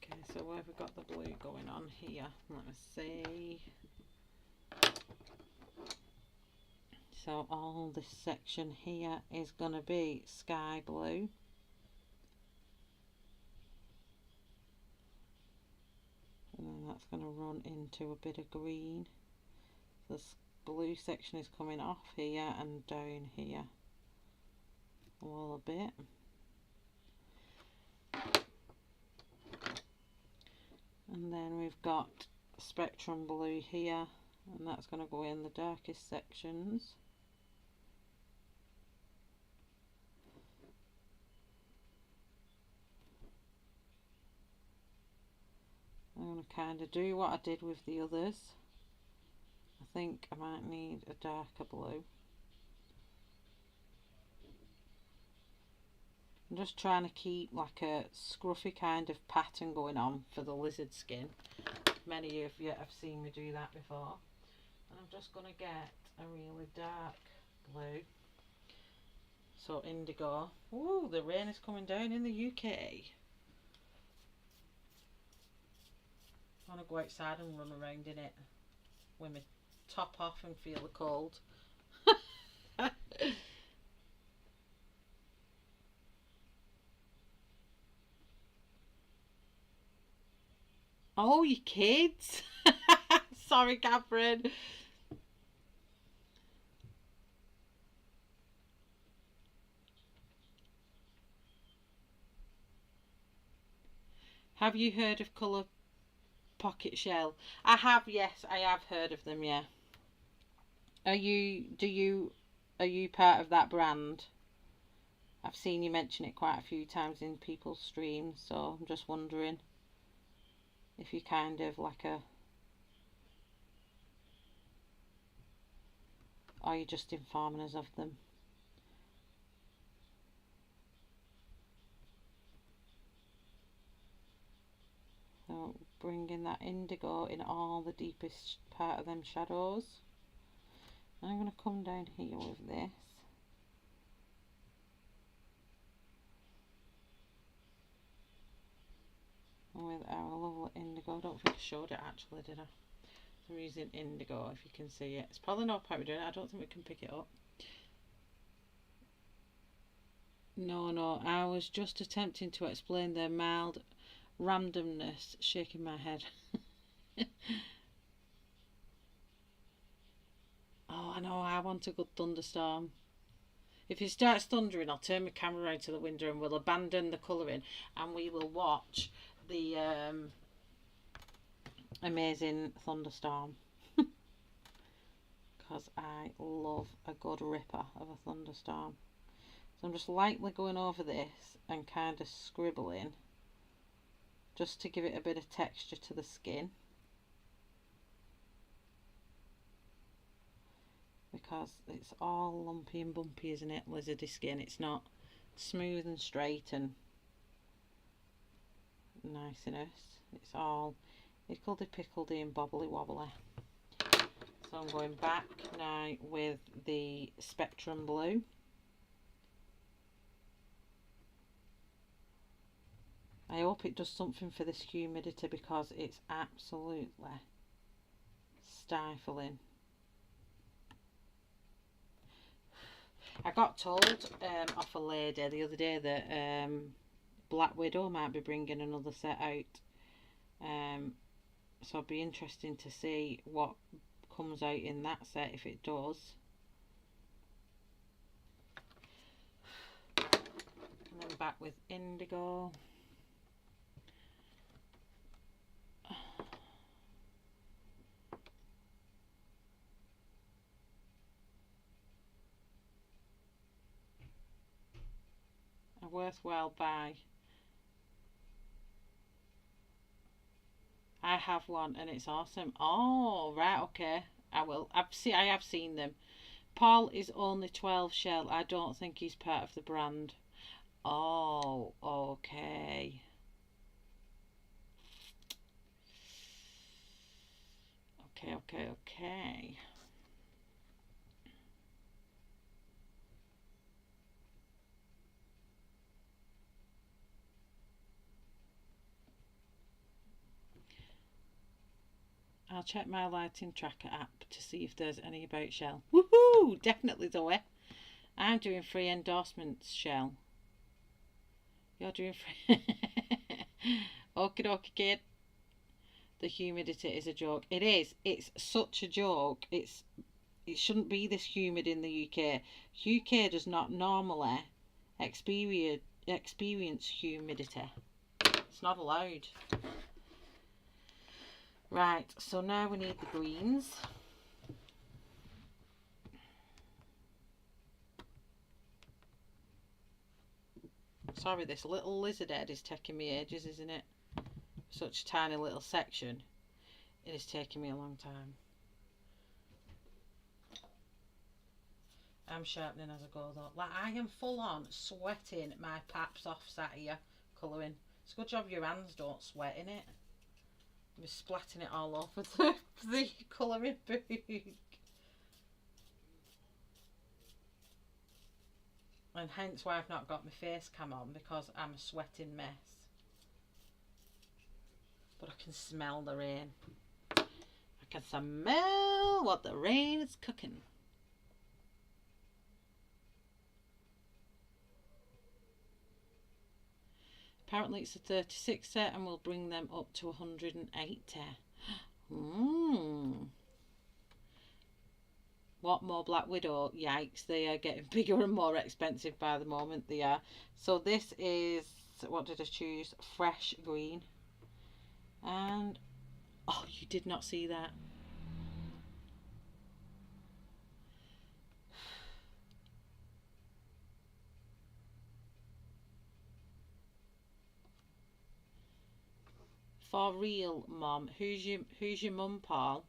Okay, so where have we got the blue going on here? Let me see. So all this section here is going to be sky blue. And then that's going to run into a bit of green. This blue section is coming off here and down here a little bit. And then we've got spectrum blue here, and that's going to go in the darkest sections. I'm going to kind of do what I did with the others. I think I might need a darker blue. I'm just trying to keep like a scruffy kind of pattern going on for the lizard skin. Many of you have seen me do that before. And I'm just going to get a really dark blue. So indigo. Ooh, the rain is coming down in the UK. I want to go outside and run around in it with my top off and feel the cold. Oh, you kids. Sorry, Catherine. Have you heard of colour pocket shell? I have, yes, I have heard of them, yeah. Are you part of that brand? I've seen you mention it quite a few times in people's streams, so I'm just wondering if you kind of like a, or you just informing us of them. So bringing that indigo in all the deepest part of them shadows. I'm going to come down here with this. With our lovely indigo. I don't think I showed it actually, did I? So I'm using indigo, if you can see it. It's probably no point we're doing it. I don't think we can pick it up. No, I was just attempting to explain their mild randomness, shaking my head. Oh, I know, I want a good thunderstorm. If it starts thundering, I'll turn my camera around to the window and we'll abandon the colouring and we will watch the amazing thunderstorm. Because I love a good ripper of a thunderstorm. So I'm just lightly going over this and kind of scribbling just to give it a bit of texture to the skin. Because it's all lumpy and bumpy, isn't it, lizardy skin? It's not smooth and straight and niceness. It's all hickledy-pickledy and bobbly-wobbly. So I'm going back now with the spectrum blue. I hope it does something for this humidity because it's absolutely stifling. I got told off a lady the other day that Black Widow might be bringing another set out. So it'll be interesting to see what comes out in that set if it does. And then back with indigo. worthwhile buy. I have one and it's awesome. Oh, right, okay. I will. I have seen them. Paul is only 12 shell. I don't think he's part of the brand. Oh, okay. Okay. I'll check my lighting tracker app to see if there's any about shell. Woohoo! Definitely Zoe. I'm doing free endorsements, Shell. You're doing free. Okie dokie, kid. The humidity is a joke. It is. It's such a joke. It shouldn't be this humid in the UK. UK does not normally experience humidity. It's not allowed. Right, so now we need the greens. Sorry, this little lizard head is taking me ages, isn't it? Such a tiny little section. It is taking me a long time. I'm sharpening as I go though. Like, I am full on sweating my paps off sat here colouring. It's a good job your hands don't sweat in it. I'm splatting it all over the colouring book. And hence why I've not got my face cam on, because I'm a sweating mess. But I can smell the rain. I can smell what the rain is cooking. Apparently it's a 36 set and we'll bring them up to 180. What more Black Widow? Yikes, they are getting bigger and more expensive by the moment they are. So this is, what did I choose? Fresh green. And, oh, you did not see that. For real, Mom. Who's your mum, Paul?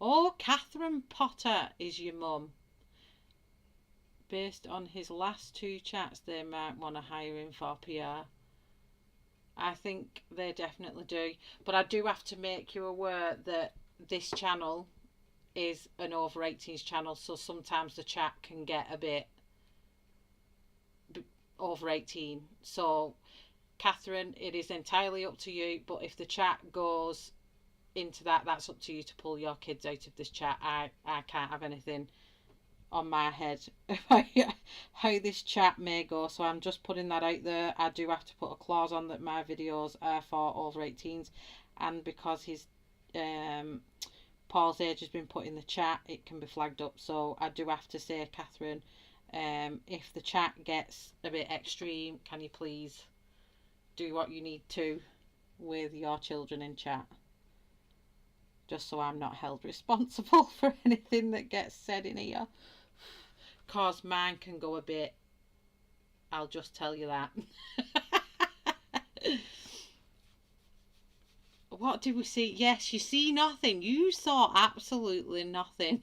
Oh, Catherine Potter is your mum. Based on his last 2 chats, they might want to hire him for PR. I think they definitely do. But I do have to make you aware that this channel is an over 18s channel, so sometimes the chat can get a bit over 18. So, Catherine, it is entirely up to you, but if the chat goes into that, that's up to you to pull your kids out of this chat. I can't have anything on my head about how this chat may go, so I'm just putting that out there. I do have to put a clause on that my videos are for over 18s, and because his Paul's age has been put in the chat, it can be flagged up. So I do have to say, Catherine, if the chat gets a bit extreme, can you please do what you need to with your children in chat, just so I'm not held responsible for anything that gets said in here, cause mine can go a bit, I'll just tell you that. What did we see? Yes, you see nothing. You saw absolutely nothing.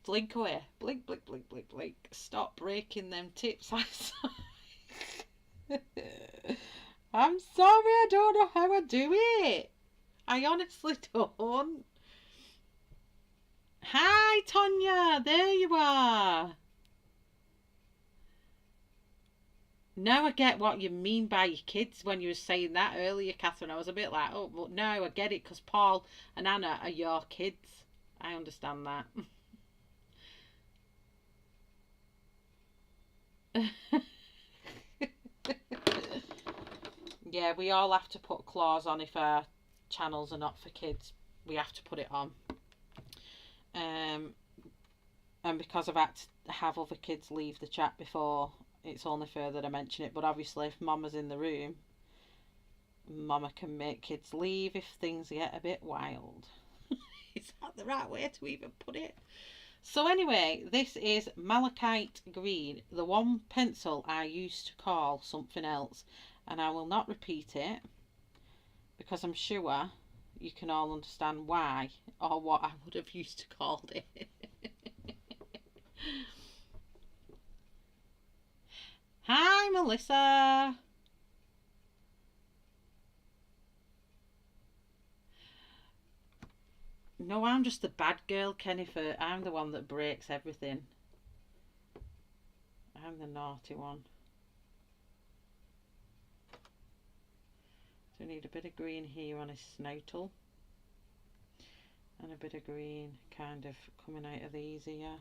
Blink away. Blink, blink, blink, blink, blink. Stop breaking them tips. I'm sorry, I don't know how I do it. I honestly don't. Hi, Tonya. There you are. Now I get what you mean by your kids when you were saying that earlier, Catherine. I was a bit like, oh, but now I get it, because Paul and Anna are your kids. I understand that. Yeah, we all have to put clause on if our channels are not for kids. We have to put it on. And because I've had to have other kids leave the chat before, it's only fair that I mention it. But obviously, if Mama's in the room, Mama can make kids leave if things get a bit wild. Is that the right way to even put it? So anyway, this is malachite green, the one pencil I used to call something else, and I will not repeat it because I'm sure you can all understand why or what I would have used to called it. Hi Melissa. No, I'm just the bad girl, Kennifer. I'm the one that breaks everything. I'm the naughty one. So we need a bit of green here on his snoutle. And a bit of green kind of coming out of these here.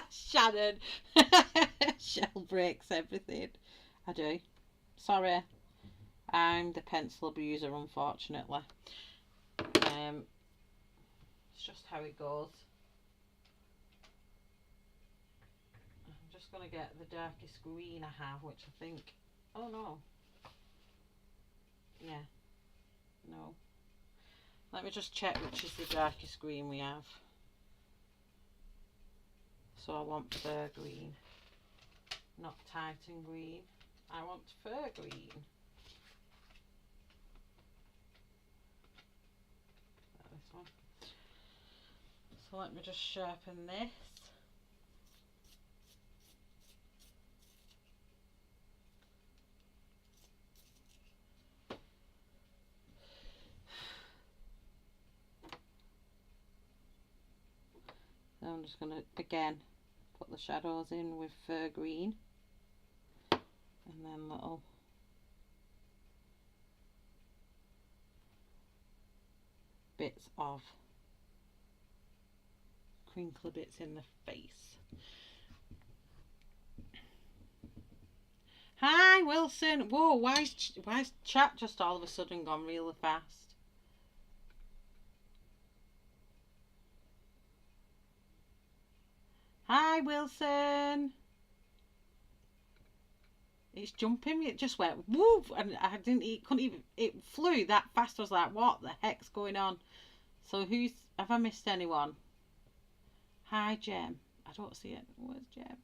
Shannon. Shell breaks everything. I do. Sorry. I'm the pencil abuser, unfortunately. It's just how it goes. I'm just going to get the darkest green I have, which I think... Oh, no. Yeah. No. Let me just check which is the darkest green we have. So I want fur green, not Titan green. I want fur green. This one. So let me just sharpen this. So I'm just going to again put the shadows in with fur green and then little bits of crinkly bits in the face. Hi Wilson. Whoa, why is chat just all of a sudden gone really fast? Hi Wilson. It's jumping. It just went woof, and I didn't. It couldn't even. It flew that fast. I was like, "What the heck's going on?" So who's? Have I missed anyone? Hi Jem. I don't see it. Where's Jem?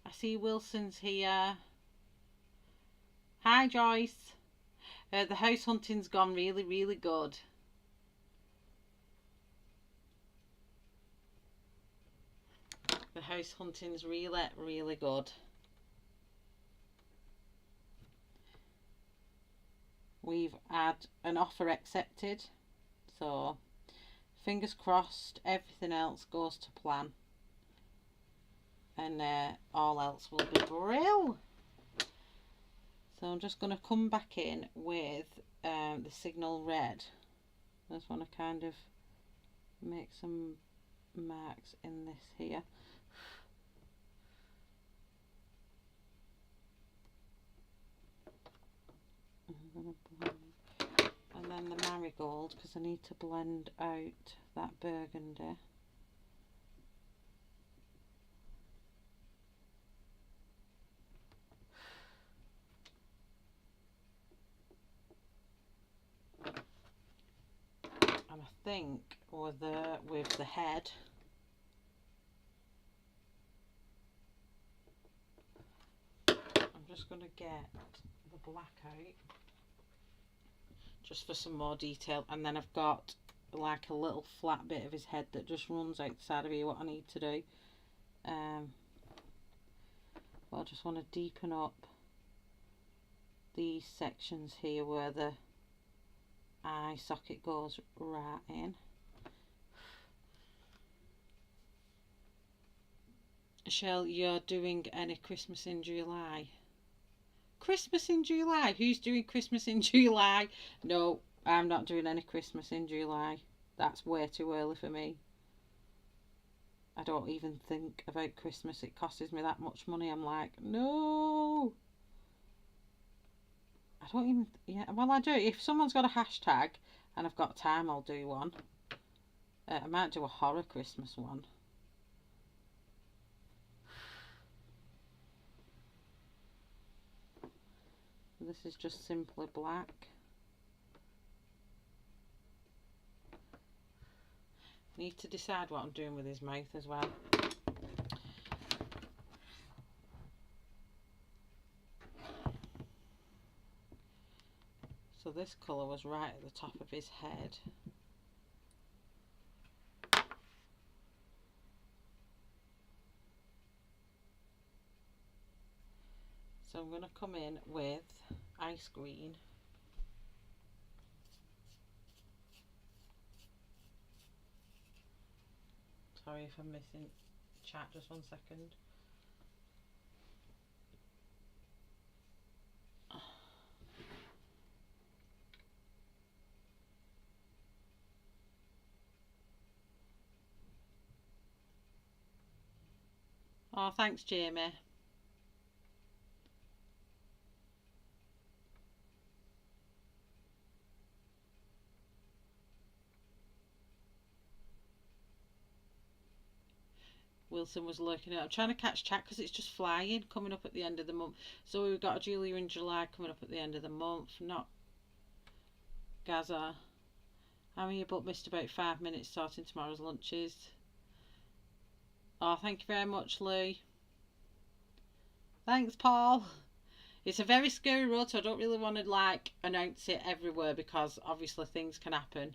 I see Wilson's here. Hi Joyce. The house hunting's gone really, really good. The house hunting's really, really good. We've had an offer accepted, so fingers crossed everything else goes to plan, and all else will be brill. So I'm just going to come back in with the signal red. I just want to kind of make some marks in this here. And then the marigold, because I need to blend out that burgundy. And I think with the head, I'm just going to get the black out just for some more detail, and then I've got like a little flat bit of his head that just runs out the side of here, what I need to do. But I just want to deepen up these sections here where the eye socket goes right in. Shell, you're doing any Christmas in July? Christmas in July? Who's doing Christmas in July? No, I'm not doing any Christmas in July. That's way too early for me. I don't even think about Christmas. It costs me that much money. I'm like, no. I don't even, yeah, well I do. If someone's got a hashtag and I've got time, I'll do one. I might do a horror Christmas one. This is just simply black. Need to decide what I'm doing with his mouth as well. So this colour was right at the top of his head. So I'm going to come in with ice green. Sorry if I'm missing chat, just 1 second. Oh, thanks, Jamie. Wilson was lurking at. I'm trying to catch chat because it's just flying, coming up at the end of the month. So we've got a Julia in July coming up at the end of the month. Not Gaza. How many but missed about 5 minutes sorting tomorrow's lunches. Oh, thank you very much, Lee. Thanks, Paul. It's a very scary road, so I don't really want to like announce it everywhere because obviously things can happen.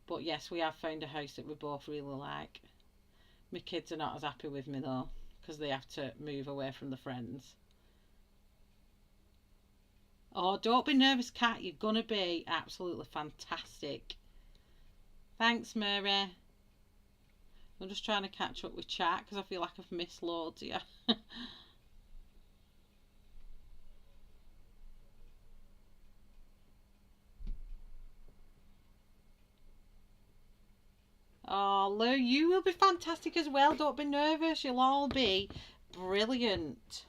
But yes, we have found a house that we both really like. My kids are not as happy with me though, because they have to move away from the friends. Oh, don't be nervous, Kat. You're going to be absolutely fantastic. Thanks, Mary. I'm just trying to catch up with chat because I feel like I've missed loads here. Oh, Lou, you will be fantastic as well. Don't be nervous. You'll all be brilliant.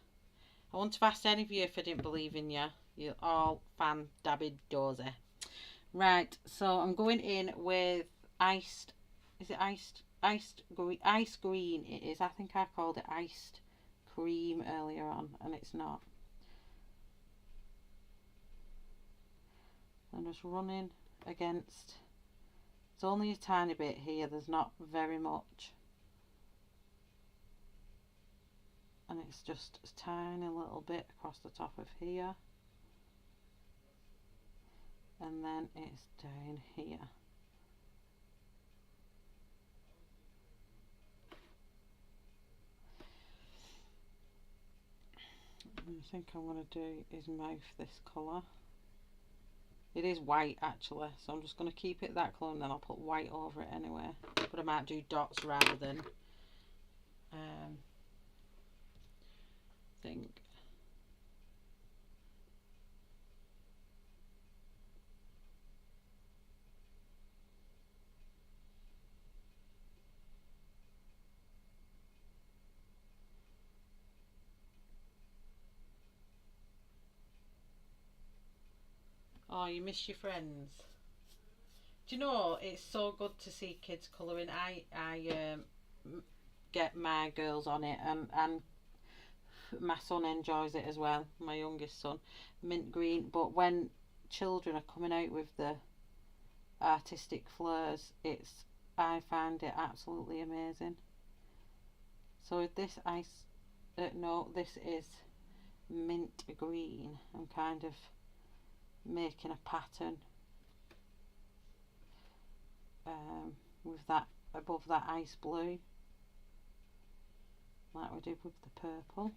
I wouldn't have asked any of you if I didn't believe in you. You're all fan-dabby-dozy. Right, so I'm going in with iced. Is it iced? Ice green. It is. I think I called it iced cream earlier on, and it's not. I'm just running against. It's only a tiny bit here, there's not very much. And it's just a tiny little bit across the top of here. And then it's down here. And I think I'm going to do is mouth this colour. It is white actually, so I'm just going to keep it that colour and then I'll put white over it anyway. But I might do dots rather than think. Oh, you miss your friends. Do you know, it's so good to see kids colouring. I get my girls on it, and my son enjoys it as well, my youngest son, mint green. But when children are coming out with the artistic fleurs, I find it absolutely amazing. So with this no, this is mint green. I'm kind of making a pattern with that above that ice blue, like we did with the purple.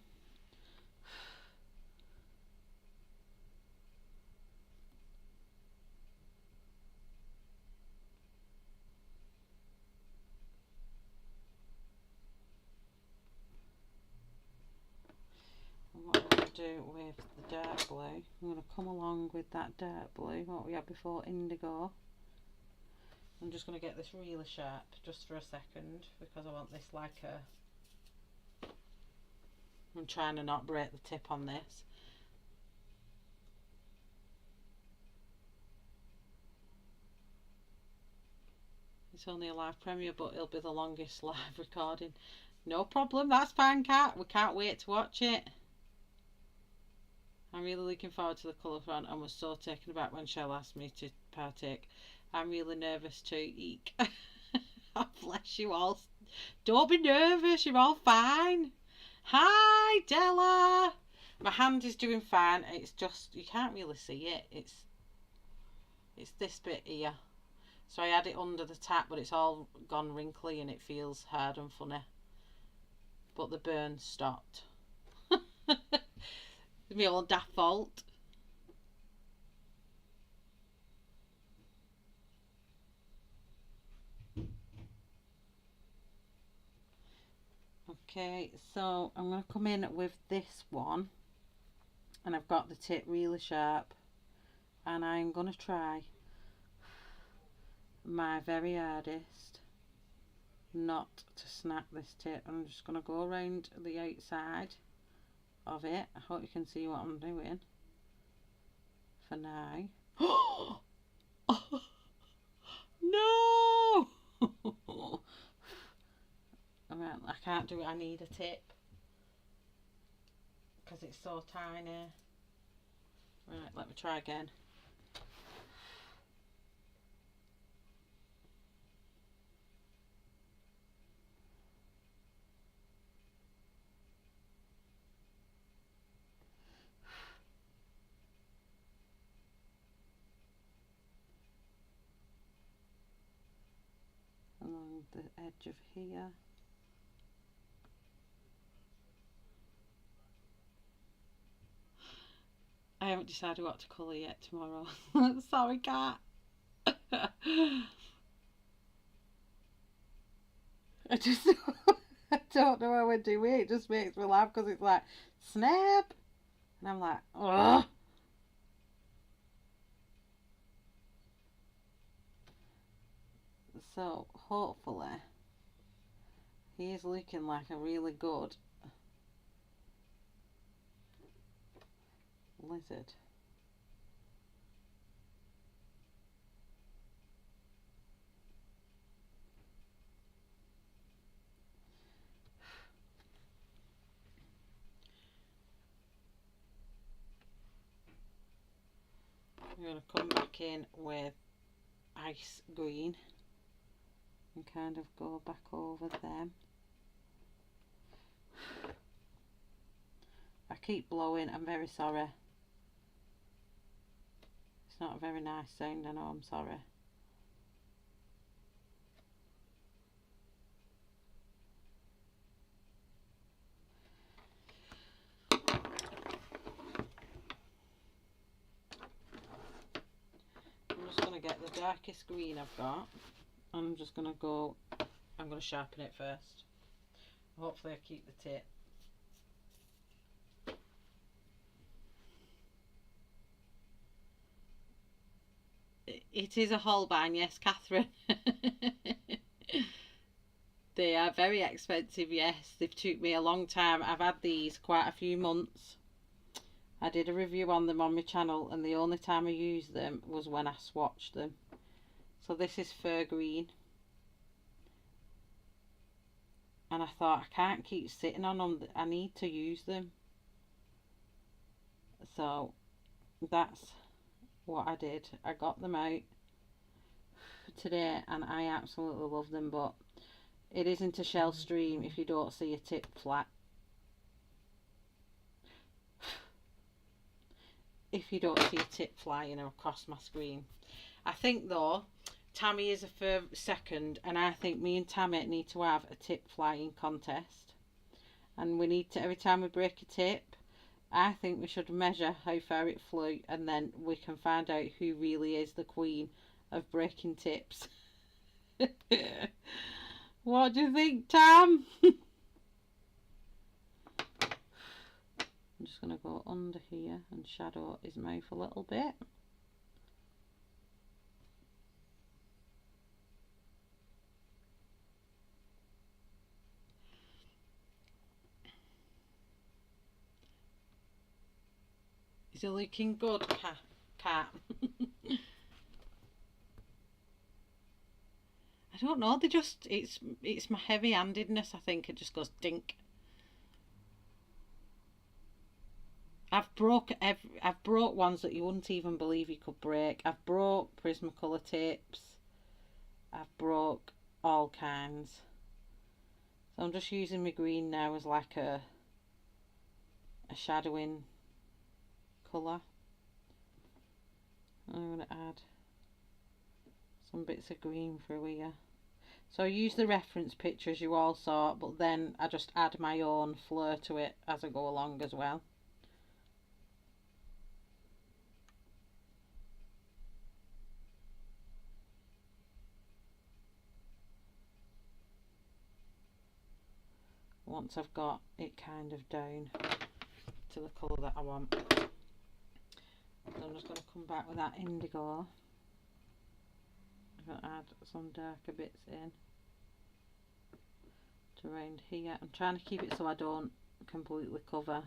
And what I'm going to do with the dark blue, I'm going to come along with that dark blue, what we had before, indigo. I'm just going to get this really sharp just for a second because I want this like a... I'm trying to not break the tip on this. It's only a live premiere, but it'll be the longest live recording. No problem, that's fine, Kat. We can't wait to watch it. I'm really looking forward to the colorathon and was so taken aback when Shell asked me to partake. I'm really nervous too. Eek. Oh, bless you all. Don't be nervous, you're all fine. Hi, Della. My hand is doing fine. It's just, you can't really see it. It's this bit here. So I had it under the tap, but it's all gone wrinkly and it feels hard and funny. But the burn stopped. It's my old daft fault. Okay, so I'm going to come in with this one, and I've got the tip really sharp, and I'm going to try my very hardest not to snap this tip. I'm just going to go around the outside of it. I hope you can see what I'm doing for now. Oh no! Alright, I can't do it. I need a tip because it's so tiny. Right, let me try again. Along the edge of here. I haven't decided what to colour yet tomorrow. Sorry, Kat. I don't know how I do it. It just makes me laugh because it's like, snap. And I'm like, ugh. So, hopefully, he's looking like a really good lizard. I'm going to come back in with ice green and kind of go back over them. I keep blowing, I'm very sorry. It's not a very nice sound, I know, I'm sorry. I'm just going to get the darkest green I've got, and I'm just going to go, I'm going to sharpen it first. Hopefully I keep the tip. It is a Holbein, yes, Catherine. They are very expensive, yes. They've took me a long time. I've had these quite a few months. I did a review on them on my channel, and the only time I used them was when I swatched them. So this is fir green. And I thought, I can't keep sitting on them. I need to use them. So that's what I did. I got them out today and I absolutely love them, but it isn't a shell stream if you don't see a tip flat. If you don't see a tip flying across my screen. I think though, Tammy is a second, and I think me and Tammy need to have a tip flying contest. And we need to, every time we break a tip, I think we should measure how far it flew, and then we can find out who really is the queen of breaking tips. What do you think, Tam? I'm just going to go under here and shadow his mouth a little bit. Is it looking good, Cat? I I don't know, they just, it's my heavy-handedness, I think. It just goes dink. I've broke ones that you wouldn't even believe you could break. I've broke Prismacolor tips. I've broke all kinds. So I'm just using my green now as like a shadowing colour. I'm going to add some bits of green through here. So I use the reference picture as you all saw, but then I just add my own flair to it as I go along as well. Once I've got it kind of down to the colour that I want. So I'm just going to come back with that indigo. I'm going to add some darker bits in to around here. I'm trying to keep it so I don't completely cover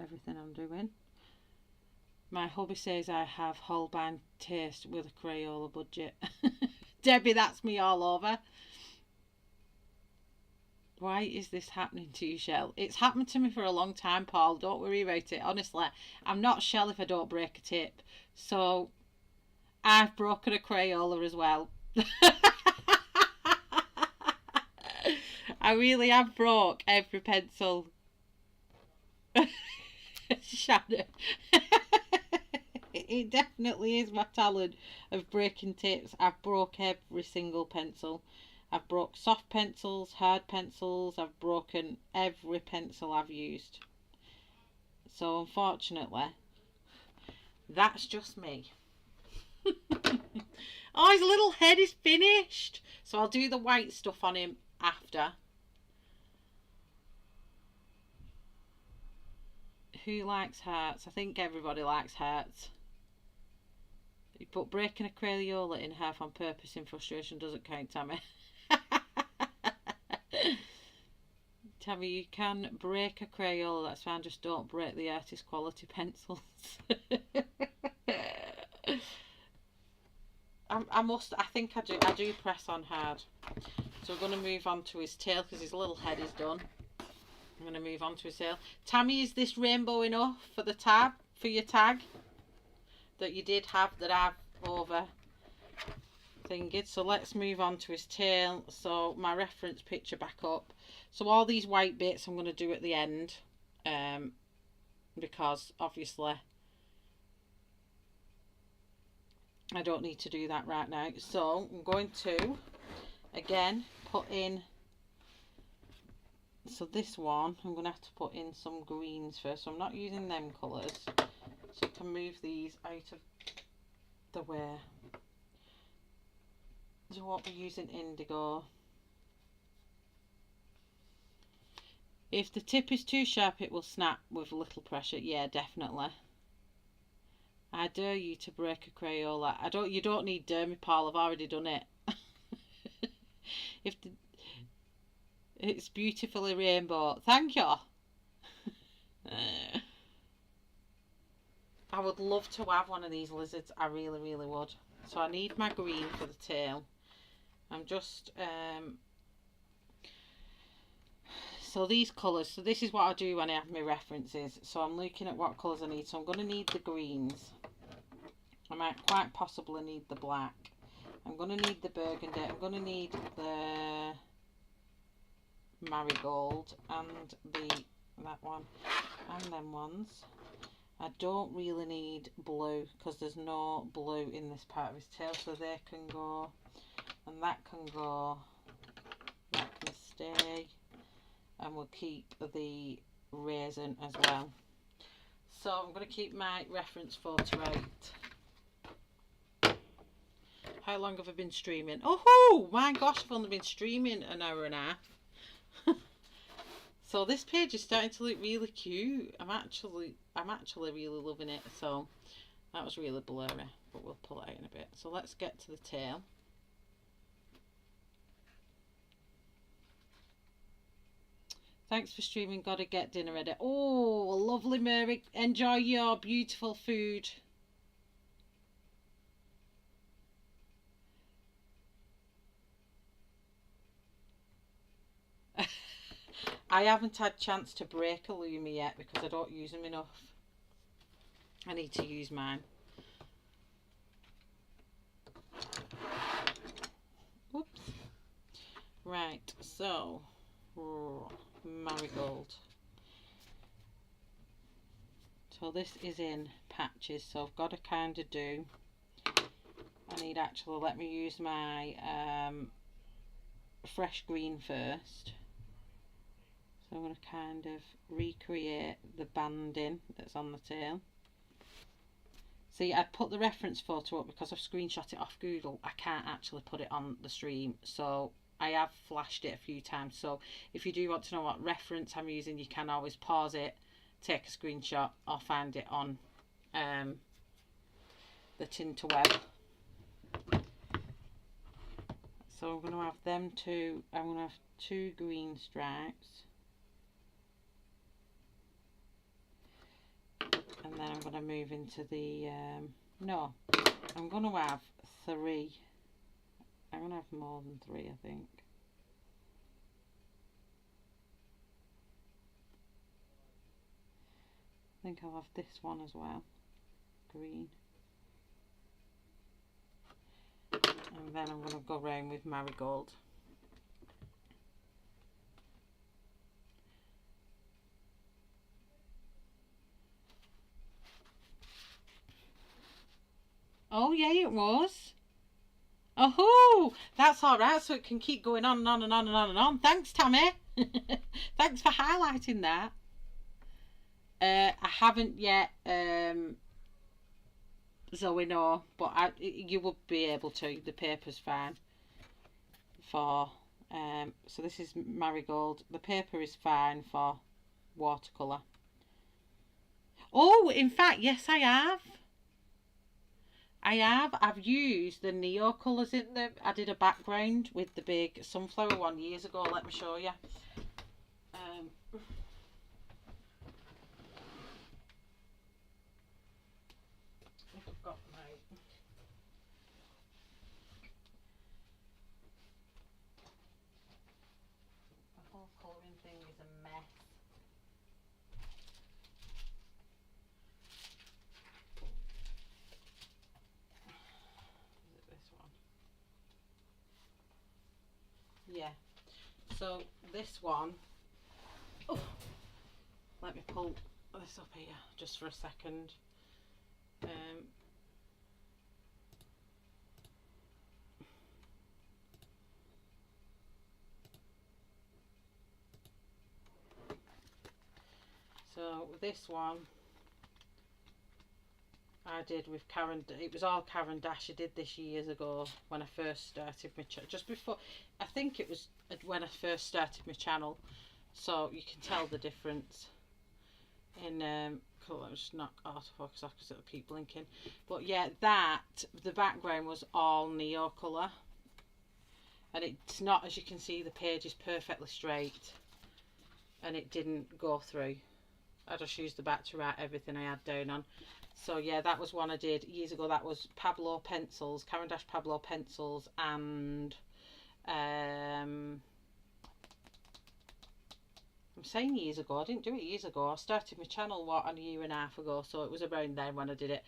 everything I'm doing. My hubby says I have Holbein taste with a Crayola budget. Debbie, that's me all over. Why is this happening to you, Shell? It's happened to me for a long time, Paul. Don't worry about it. Honestly, I'm not Shell if I don't break a tip. So, I've broken a Crayola as well. I really have broke every pencil. Shannon. It definitely is my talent of breaking tips. I've broke every single pencil. I've broke soft pencils, hard pencils, I've broken every pencil I've used. So unfortunately, that's just me. Oh, his little head is finished. So I'll do the white stuff on him after. Who likes hearts? I think everybody likes hearts. But breaking a Crayola in half on purpose in frustration doesn't count, Tammy. Tammy, you can break a Crayola, that's fine, just don't break the artist quality pencils. I think I do press on hard. So we're going to move on to his tail because his little head is done. I'm going to move on to his tail. Tammy, is this rainbow enough for the tab, for your tag that you did have that I've over thingied? So let's move on to his tail. So my reference picture back up. So all these white bits I'm going to do at the end, because obviously I don't need to do that right now. So I'm going to again put in, so this one I'm going to have to put in some greens first. So I'm not using them colours, so I can move these out of the way. So I won't be using indigo. If the tip is too sharp, it will snap with little pressure. Yeah, definitely. I dare you to break a Crayola. You don't need dare me, Paul. I've already done it. It's beautifully rainbow. Thank you. I would love to have one of these lizards. I really, really would. So I need my green for the tail. I'm just so these colours, so this is what I do when I have my references. So I'm looking at what colours I need. So I'm going to need the greens. I might quite possibly need the black. I'm going to need the burgundy. I'm going to need the marigold and that one and them ones. I don't really need blue because there's no blue in this part of his tail, so they can go and that can go, that can stay, and we'll keep the raisin as well. So I'm going to keep my reference photo out. How long have I been streaming? Oh my gosh, I've only been streaming an hour and a half. So this page is starting to look really cute. I'm actually really loving it. So that was really blurry, but we'll pull it out in a bit. So let's get to the tail. Thanks for streaming. Gotta get dinner ready. Oh, lovely, Mary. Enjoy your beautiful food. I haven't had chance to break a Luma yet because I don't use them enough. I need to use mine. Whoops. Right, so marigold. So this is in patches, so I've got to kind of do, I need actually, let me use my fresh green first. So I'm going to kind of recreate the banding that's on the tail. See, I put the reference photo up because I've screenshot it off Google. I can't actually put it on the stream, so I have flashed it a few times. So if you do want to know what reference I'm using, you can always pause it, take a screenshot, or find it on the Tinterweb. So I'm going to have them two. I'm going to have 2 green stripes. And then I'm going to move into the, no, I'm going to have 3. I'm going to have more than 3, I think. I think I'll have this one as well, green. And then I'm going to go round with marigold. Oh yeah, it was. Oh, that's all right. So it can keep going on and on and on and on and on. Thanks, Tammy. Thanks for highlighting that. I haven't yet, Zoe, no, but you will be able to. The paper's fine. For so this is marigold. The paper is fine for watercolour. Oh, in fact, yes, I have. I've used the neo colours in them. I did a background with the big sunflower one years ago. Let me show you. I've got my... The whole colouring thing is a mess. Yeah, so this one, oh, let me pull this up here just for a second. So this one I did with Karen. It was all Karen Dash. I did this years ago when I first started my channel. Just before, I think it was when I first started my channel. So you can tell the difference in colour. Let me just knock autofocus off because it'll keep blinking. But yeah, the background was all neo colour, and it's not, as you can see, the page is perfectly straight, and it didn't go through. I just used the back to write everything I had down on. So yeah, that was one I did years ago. That was Pablo pencils, Karen Dash Pablo pencils, and I'm saying years ago. I didn't do it years ago. I started my channel a year and a half ago, so it was around then when I did it.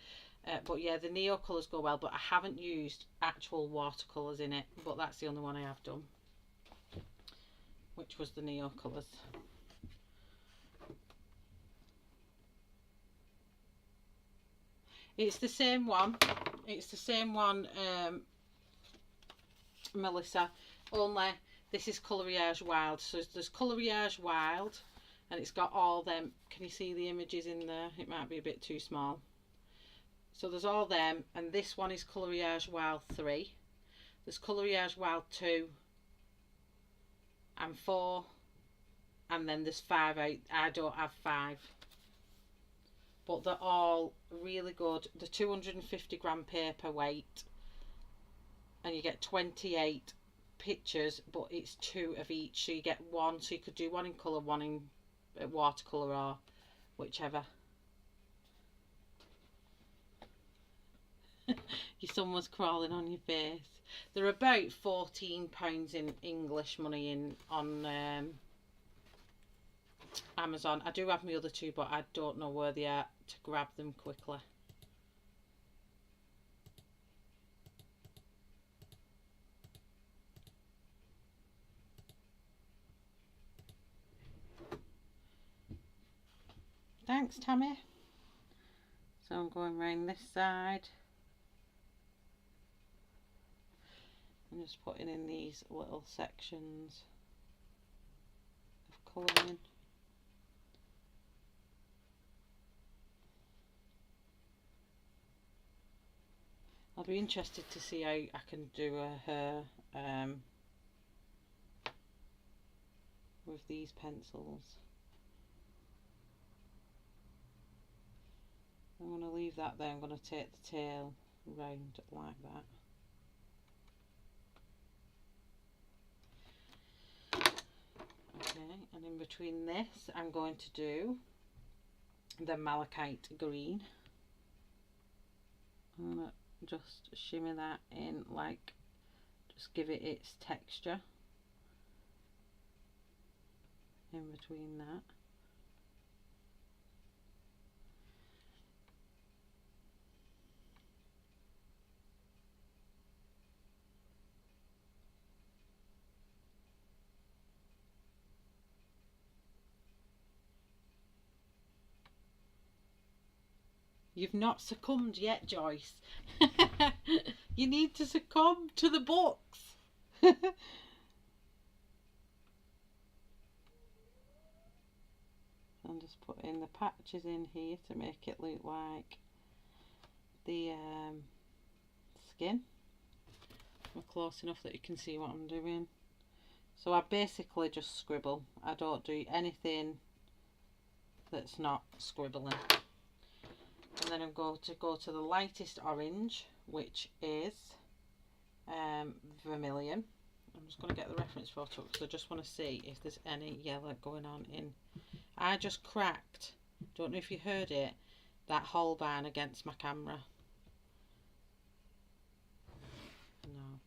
But yeah, the neo colours go well, but I haven't used actual watercolours in it. But that's the only one I have done, which was the neo colours. It's the same one. It's the same one, Melissa. Only this is Coloriage Wild. So there's Coloriage Wild, and it's got all them. Can you see the images in there? It might be a bit too small. So there's all them, and this one is Coloriage Wild 3. There's Coloriage Wild 2 and 4, and then there's 5. I don't have 5. But they're all really good. The 250 gram paper weight, and you get 28 pictures, but it's 2 of each, so you get 1. So you could do 1 in colour, 1 in watercolour, or whichever. Your son was crawling on your face. They're about £14 in English money on Amazon. I do have my other two, but I don't know where they are to grab them quickly. Thanks, Tammy. So I'm going round this side. I'm just putting in these little sections of colouring. I'll be interested to see how I can do her with these pencils. I'm going to leave that there. I'm going to take the tail round like that. Okay, and in between this I'm going to do the malachite green. I'm going to just shimmer that in, like, just give it its texture in between that. You've not succumbed yet, Joyce. You need to succumb to the books. I'm just putting the patches in here to make it look like the skin. I'm close enough that you can see what I'm doing. So I basically just scribble. I don't do anything that's not scribbling. And then I'm going to go to the lightest orange, which is vermillion. I'm just going to get the reference photo because I just want to see if there's any yellow going on in. I just cracked, don't know if you heard it, that Holbein against my camera. No.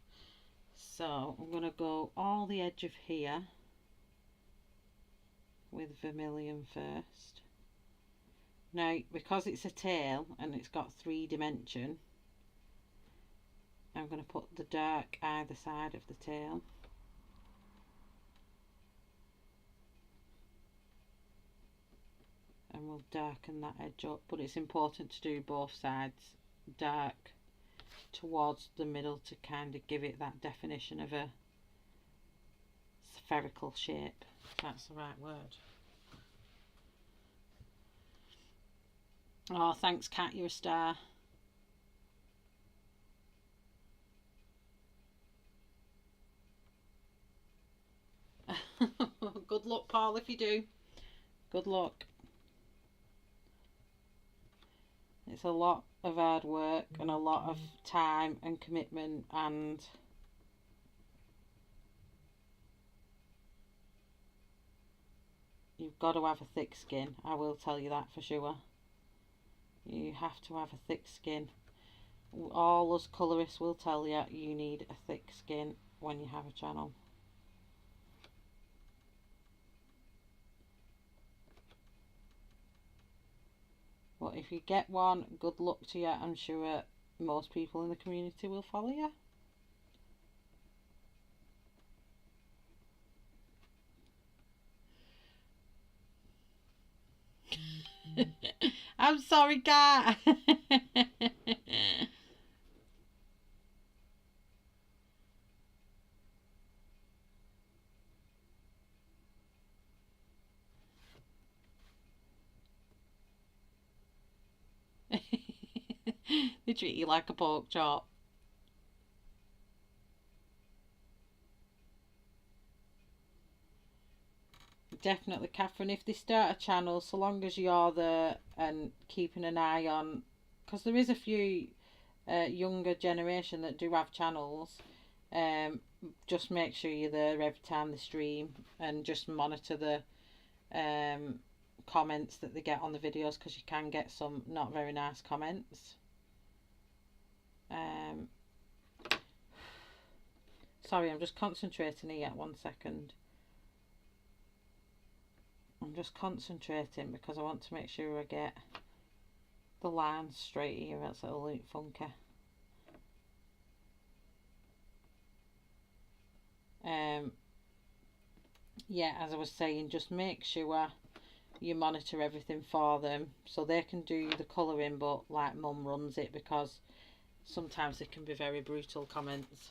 So I'm going to go all the edge of here with vermilion first. Now, because it's a tail and it's got 3 dimension, I'm going to put the dark either side of the tail. And we'll darken that edge up, but it's important to do both sides dark towards the middle to kind of give it that definition of a spherical shape, if that's the right word. Oh, thanks, Kat, you're a star. Good luck, Paul, if you do. Good luck. It's a lot of hard work and a lot of time and commitment, and you've got to have a thick skin. I will tell you that for sure. You have to have a thick skin. All us colourists will tell you you need a thick skin when you have a channel. But if you get one, good luck to you. I'm sure most people in the community will follow you. I'm sorry, Kat. They treat you like a pork chop. Definitely, Catherine, if they start a channel, so long as you're there and keeping an eye on, because there is a few younger generation that do have channels, just make sure you're there every time they stream and just monitor the comments that they get on the videos, because you can get some not very nice comments. Sorry, I'm just concentrating here. 1 second. I'm just concentrating because I want to make sure I get the lines straight here, else it'll look funky. Yeah, as I was saying, just make sure you monitor everything for them so they can do the colouring, but like mum runs it, because sometimes it can be very brutal comments.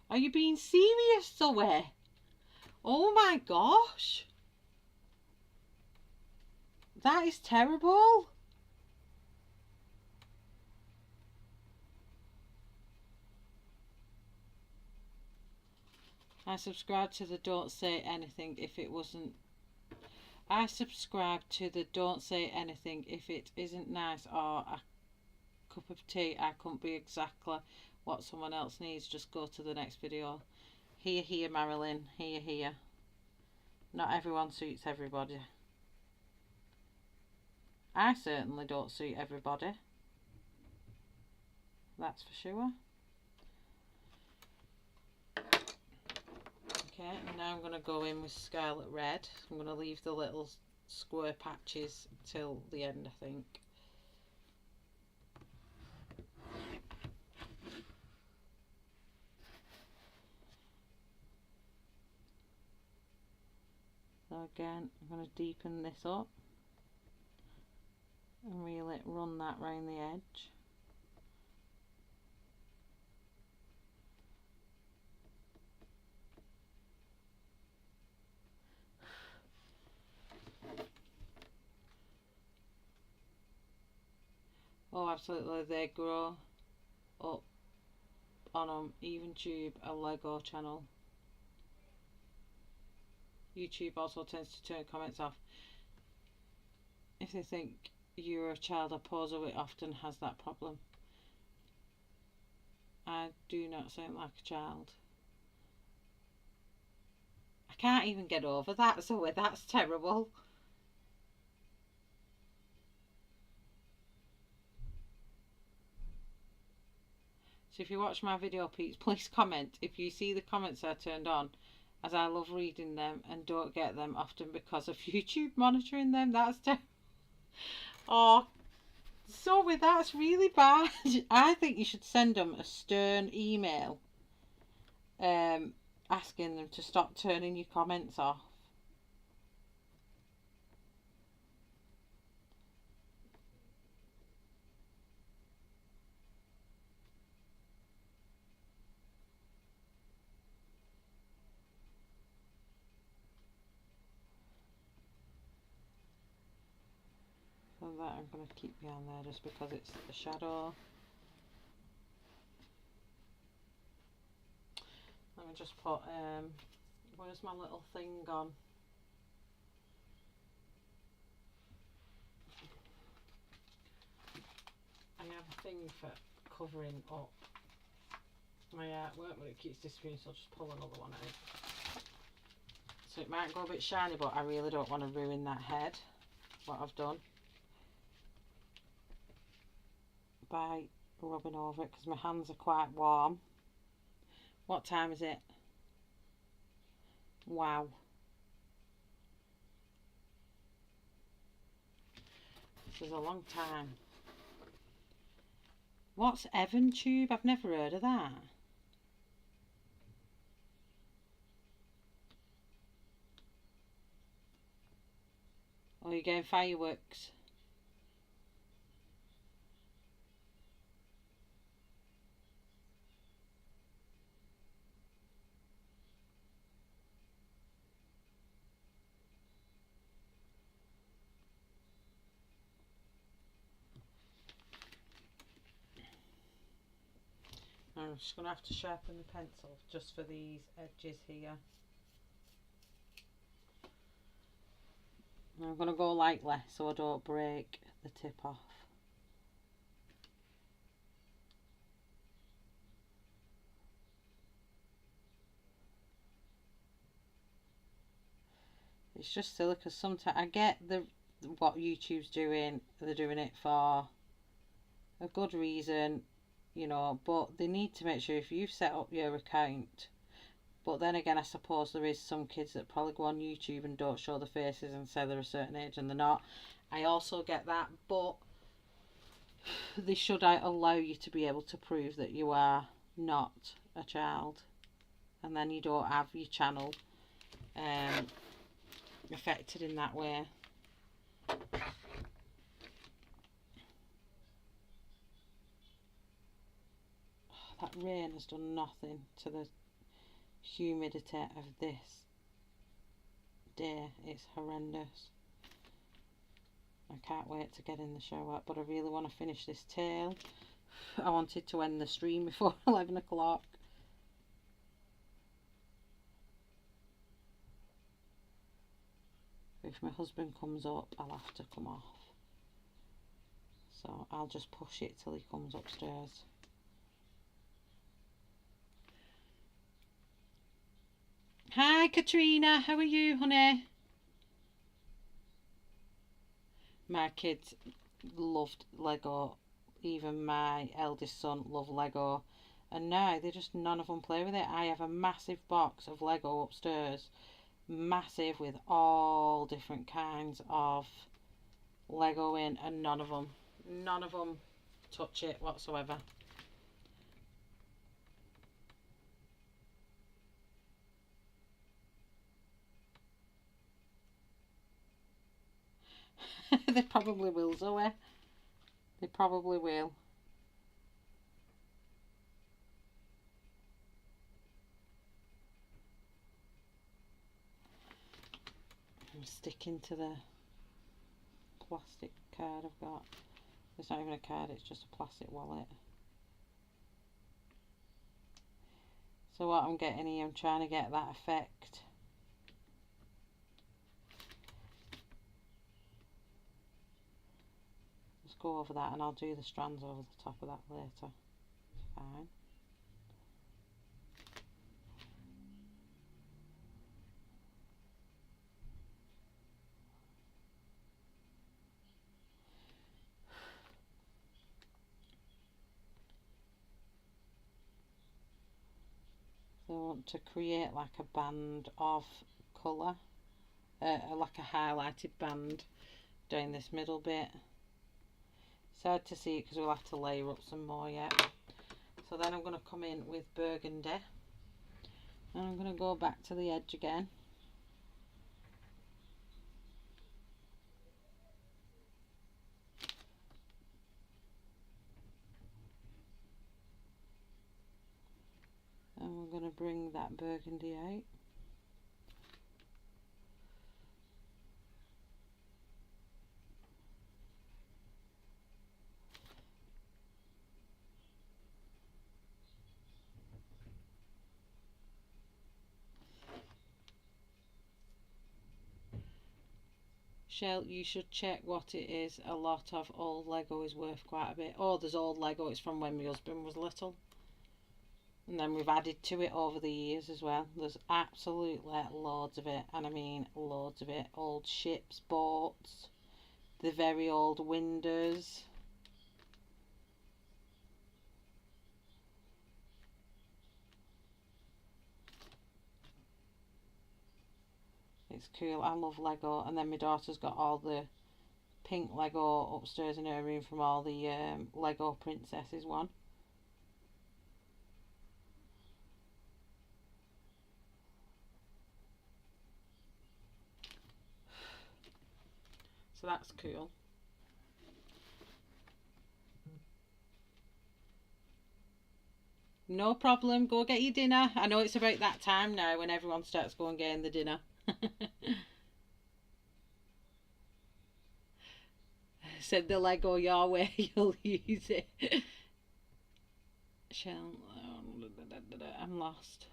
Are you being serious, Zoe? Oh my gosh. That is terrible. I subscribe to the don't say anything if it wasn't. I subscribe to the don't say anything if it isn't nice or a cup of tea. I couldn't be exactly what someone else needs. Just go to the next video. Here, Marilyn. Here. Not everyone suits everybody. I certainly don't suit everybody. That's for sure. Okay, and now I'm going to go in with Scarlet Red. I'm going to leave the little square patches till the end, I think. So again, I'm going to deepen this up and really run that round the edge. Oh, absolutely, they grow up on an even tube, a Lego channel. YouTube also tends to turn comments off if they think you're a child or poser. It often has that problem. I do not sound like a child. I can't even get over that, Zoe. That's terrible. So if you watch my video, please comment if you see the comments are turned on, as I love reading them and don't get them often because of YouTube monitoring them. That's terrible. Oh, Zoe, that's really bad. I think you should send them a stern email asking them to stop turning your comments off. So that I'm going to keep behind there just because it's a shadow. Let me just put, where's my little thing gone? I have a thing for covering up my artwork, but it keeps disappearing, so I'll just pull another one out. So it might go a bit shiny, but I really don't want to ruin that head, what I've done, by rubbing over it, because my hands are quite warm. What time is it? Wow. This is a long time. What's Evan Tube? I've never heard of that. Oh, you're getting fireworks. I'm just going to have to sharpen the pencil just for these edges here. I'm going to go lightly so I don't break the tip off. It's just silly because sometimes I get what YouTube's doing. They're doing it for a good reason, you know, but they need to make sure if you've set up your account. But then again, I suppose there is some kids that probably go on YouTube and don't show their faces and say they're a certain age and they're not. I also get that, but they should allow you to be able to prove that you are not a child, and then you don't have your channel affected in that way. That rain has done nothing to the humidity of this day. It's horrendous. I can't wait to get in the shower, but I really want to finish this tail. I wanted to end the stream before 11 o'clock. If my husband comes up, I'll have to come off. So I'll just push it till he comes upstairs. Hi Katrina, how are you, honey? My kids loved Lego. Even my eldest son loved Lego. And now they just, none of them play with it. I have a massive box of Lego upstairs. Massive, with all different kinds of Lego in, and none of them touch it whatsoever. They probably will, Zoe. They probably will. I'm sticking to the plastic card I've got. It's not even a card, it's just a plastic wallet. So what I'm getting here, I'm trying to get that effect. Let's go over that and I'll do the strands over the top of that later. Fine. So I want to create like a band of colour, like a highlighted band down this middle bit. It's hard to see it because we'll have to layer up some more yet. So then I'm going to come in with burgundy and I'm going to go back to the edge again. And we're going to bring that burgundy out. Shell, you should check what it is. A lot of old Lego is worth quite a bit. Oh, there's old Lego, it's from when my husband was little. And then we've added to it over the years as well. There's absolutely loads of it, and I mean loads of it. Old ships, boats, the very old windows. It's cool. I love Lego. And then my daughter's got all the pink Lego upstairs in her room from all the Lego Princesses one. So that's cool. No problem. Go get your dinner. I know it's about that time now when everyone starts going getting the dinner. Said the Lego your way, you'll use it. Shell. I'm lost.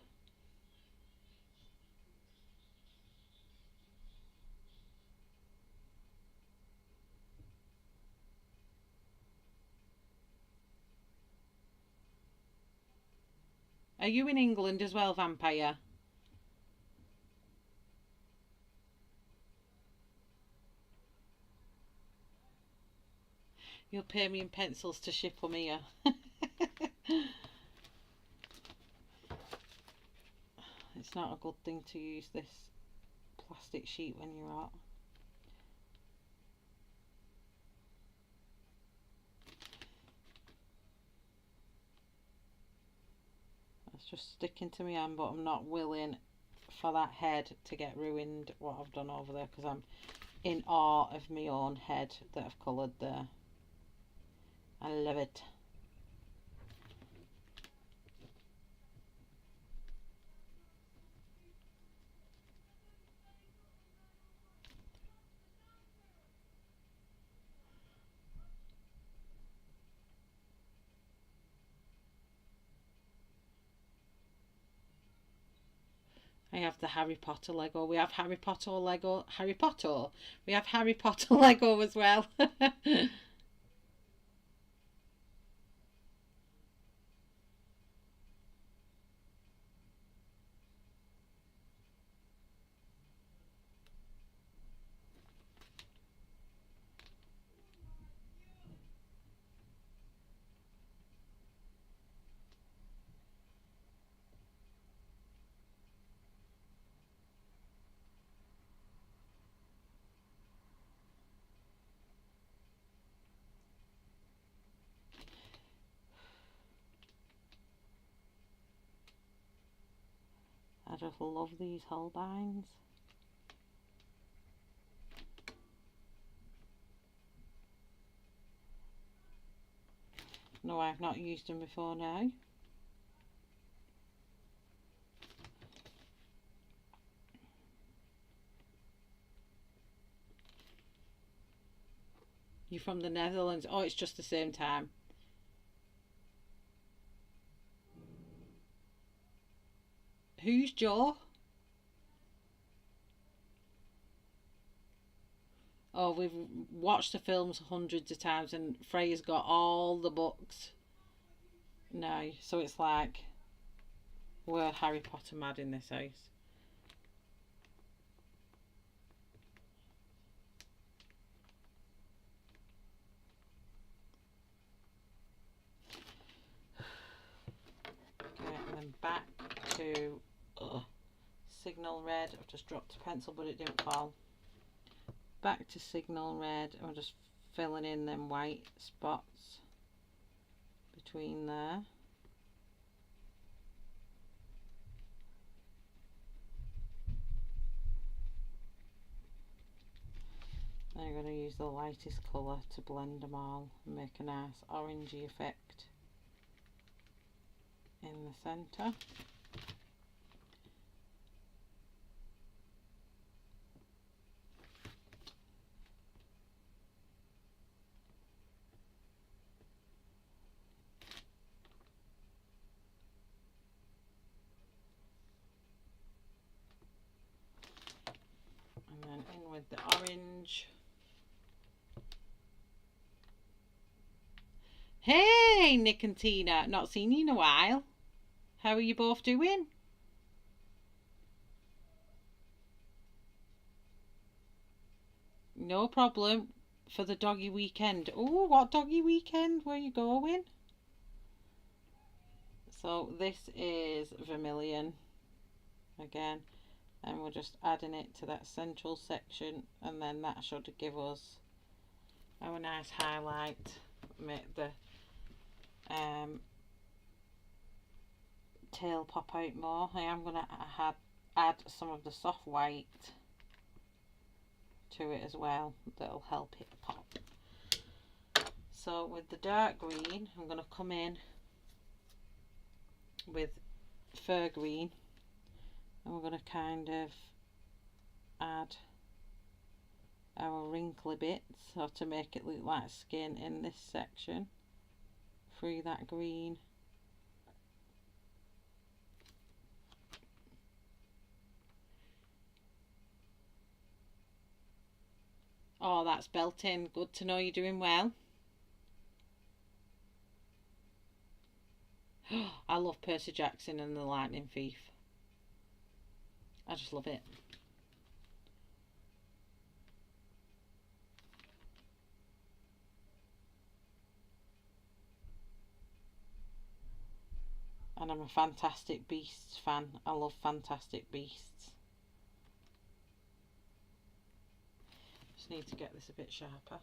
Are you in England as well, Vampire? You'll pay me in pencils to ship them here. It's not a good thing to use this plastic sheet when you're out. It's just sticking to my hand, but I'm not willing for that head to get ruined, what I've done over there, because I'm in awe of my own head that I've coloured there. I love it. I have the Harry Potter Lego. We have Harry Potter Lego. Harry Potter. We have Harry Potter Lego as well. I just love these Holbeins. No, I've not used them before now. You're from the Netherlands. Oh, it's just the same time. Who's Joe? Oh, we've watched the films hundreds of times, and Freya's got all the books now. So it's like we're Harry Potter mad in this house. Okay, and then back to Signal Red. I've just dropped a pencil, but it didn't fall. Back to Signal Red. I'm just filling in them white spots between there. Then I'm going to use the lightest colour to blend them all and make a nice orangey effect in the centre. And then in with the orange. Hey, Nick and Tina, not seen you in a while. How are you both doing? No problem. For the doggy weekend. Oh, what doggy weekend? Where are you going? So this is vermilion again, and we're just adding it to that central section, and then that should give us our nice highlight. Make the tail pop out more. I am going to add some of the soft white to it as well. That'll help it pop. So with the dark green, I'm going to come in with fur green, and we're going to kind of add our wrinkly bits, so to make it look like skin in this section through that green. Oh, that's belting. Good to know you're doing well. I love Percy Jackson and the Lightning Thief. I just love it. And I'm a Fantastic Beasts fan. I love Fantastic Beasts. Just need to get this a bit sharper.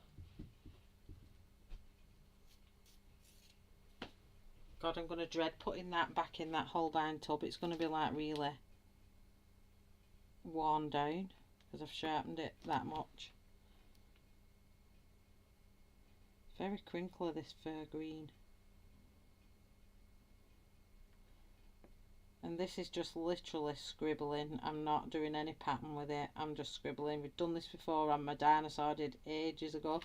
God, I'm going to dread putting that back in that Holbein tub. It's going to be like really worn down because I've sharpened it that much. Very crinkly, this fur green. And this is just literally scribbling. I'm not doing any pattern with it. I'm just scribbling. We've done this before on my dinosaur, I did ages ago.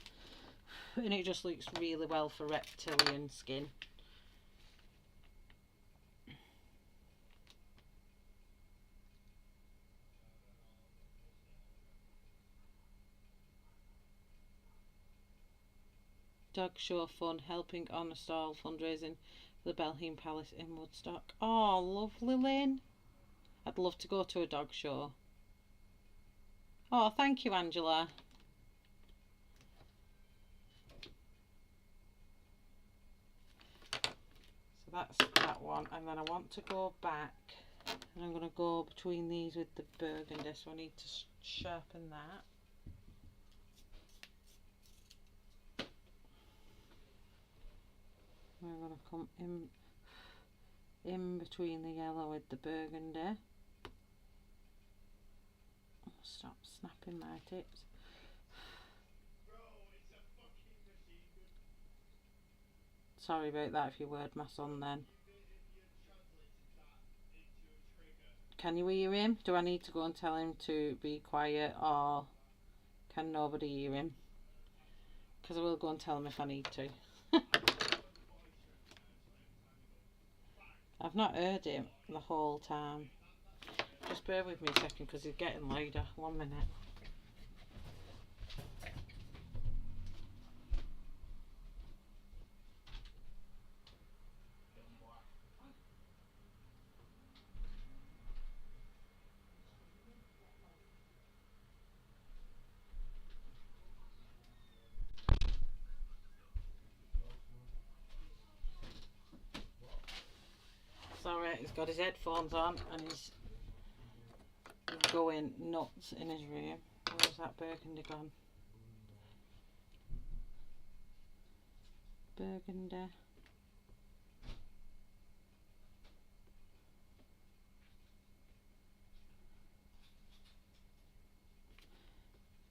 And it just looks really well for reptilian skin. Dog show fun, helping on a stall fundraising for the Belheim Palace in Woodstock. Oh, lovely, Lynn. I'd love to go to a dog show. Oh, thank you, Angela. So that's that one. And then I want to go back. And I'm going to go between these with the burgundy. So I need to sharpen that. We're going to come in between the yellow with the burgundy. Stop snapping my tips. Sorry about that if you heard my son then. Can you hear him? Do I need to go and tell him to be quiet, or can nobody hear him? Because I will go and tell him if I need to. I've not heard him the whole time. Just bear with me a second because he's getting louder. 1 minute. Sorry, he's got his headphones on and he's going nuts in his room. Where's that burgundy gone? Burgundy.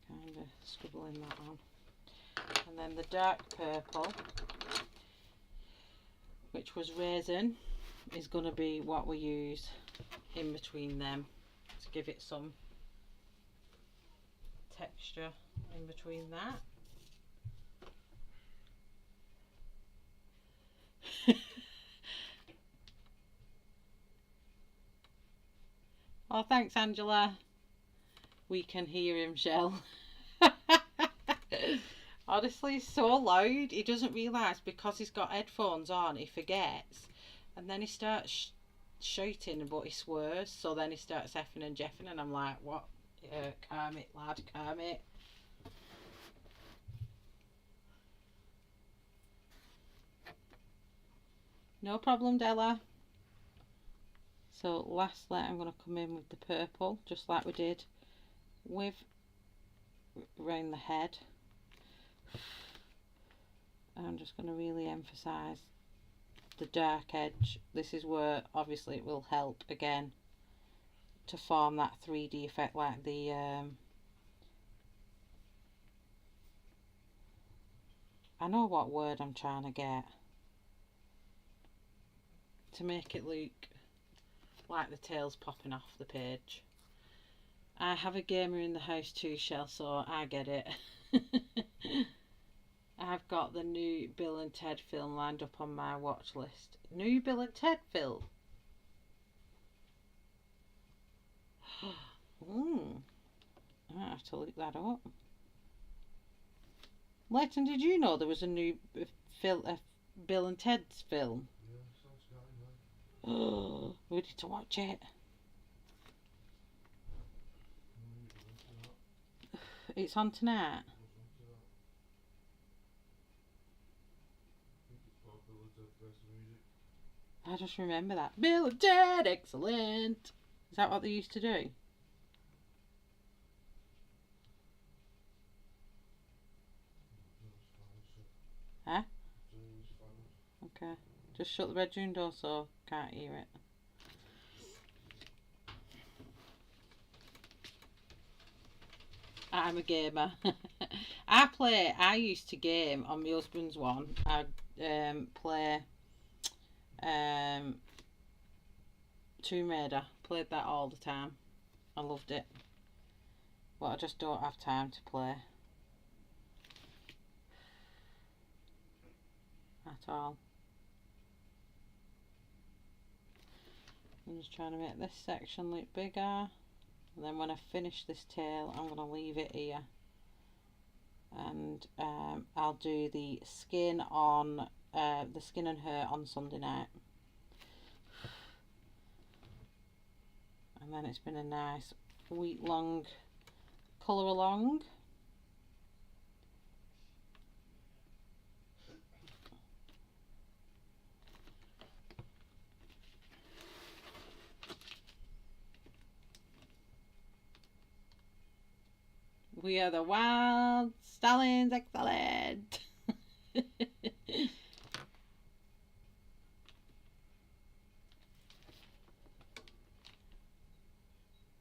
Kind of scribbling that on. And then the dark purple, which was raisin, is going to be what we use in between them to give it some texture in between that. Oh, thanks, Angela. We can hear him, Shell. Honestly, he's so loud. He doesn't realise because he's got headphones on, he forgets. And then he starts shouting, but he swears. So then he starts effing and jeffing, and I'm like, what? Calm it, lad, calm it. No problem, Della. So lastly, I'm going to come in with the purple, just like we did with around the head. I'm just going to really emphasise the dark edge. This is where obviously it will help again to form that 3D effect, like the I know what word I'm trying to get, to make it look like the tail's popping off the page. I have a gamer in the house too, Shell, so I get it. I've got the new Bill and Ted film lined up on my watch list. New Bill and Ted film? I might have to look that up. Leighton, did you know there was a new Bill and Ted's film? Yeah, oh, we need to watch it. It's on tonight. I just remember that. Bill and Ted, excellent. Is that what they used to do? Huh? Okay. Just shut the bedroom door so I can't hear it. I'm a gamer. I used to game on my husband's one. I'd play Tomb Raider. Played that all the time. I loved it. But I just don't have time to play. At all. I'm just trying to make this section look bigger. And then when I finish this tail, I'm going to leave it here. And I'll do the skin on the skin and hair on Sunday night. And then it's been a nice week long colour along. We are the wild stallions, excellent.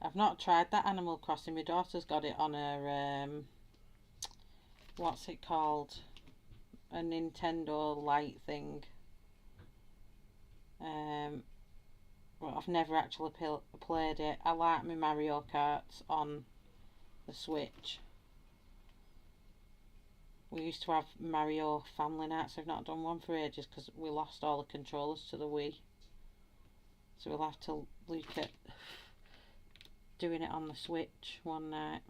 I've not tried that Animal Crossing. My daughter's got it on her, what's it called? A Nintendo Lite thing. Well, I've never actually played it. I like my Mario Karts on the Switch. We used to have Mario family nights. I've not done one for ages because we lost all the controllers to the Wii. So we'll have to look at doing it on the Switch one night.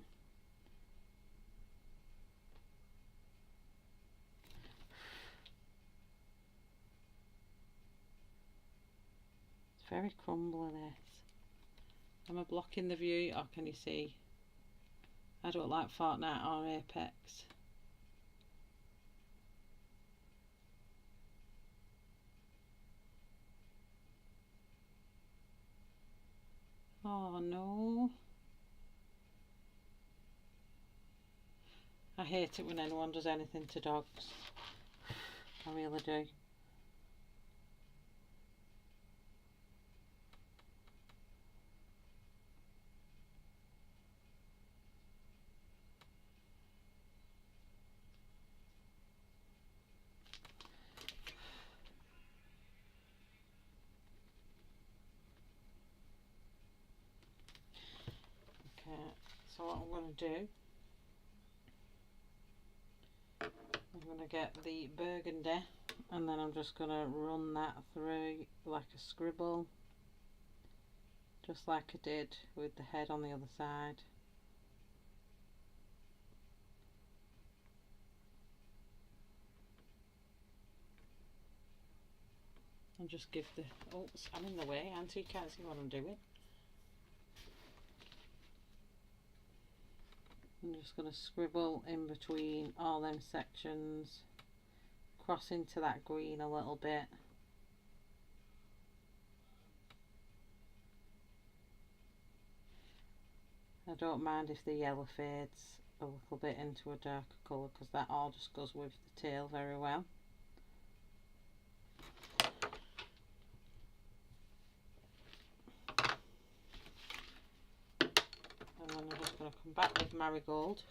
It's very crumbly, this. Am I blocking the view or can you see? I don't like Fortnite or Apex. Oh no. I hate it when anyone does anything to dogs. I really do. So what I'm going to do, I'm going to get the burgundy and then I'm just going to run that through like a scribble, just like I did with the head on the other side. And just give the, oh, I'm in the way, Auntie, you can't see what I'm doing. I'm just going to scribble in between all them sections, cross into that green a little bit. I don't mind if the yellow fades a little bit into a darker colour because that all just goes with the tail very well. And then I'm just going to come back with marigold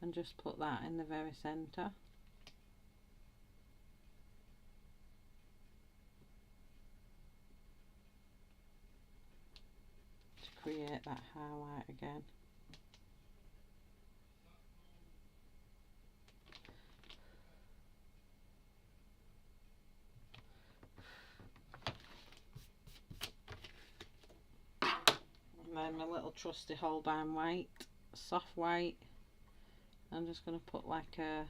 and just put that in the very centre. To create that highlight again. And then my little trusty Holbein white, soft white. I'm just going to put like a,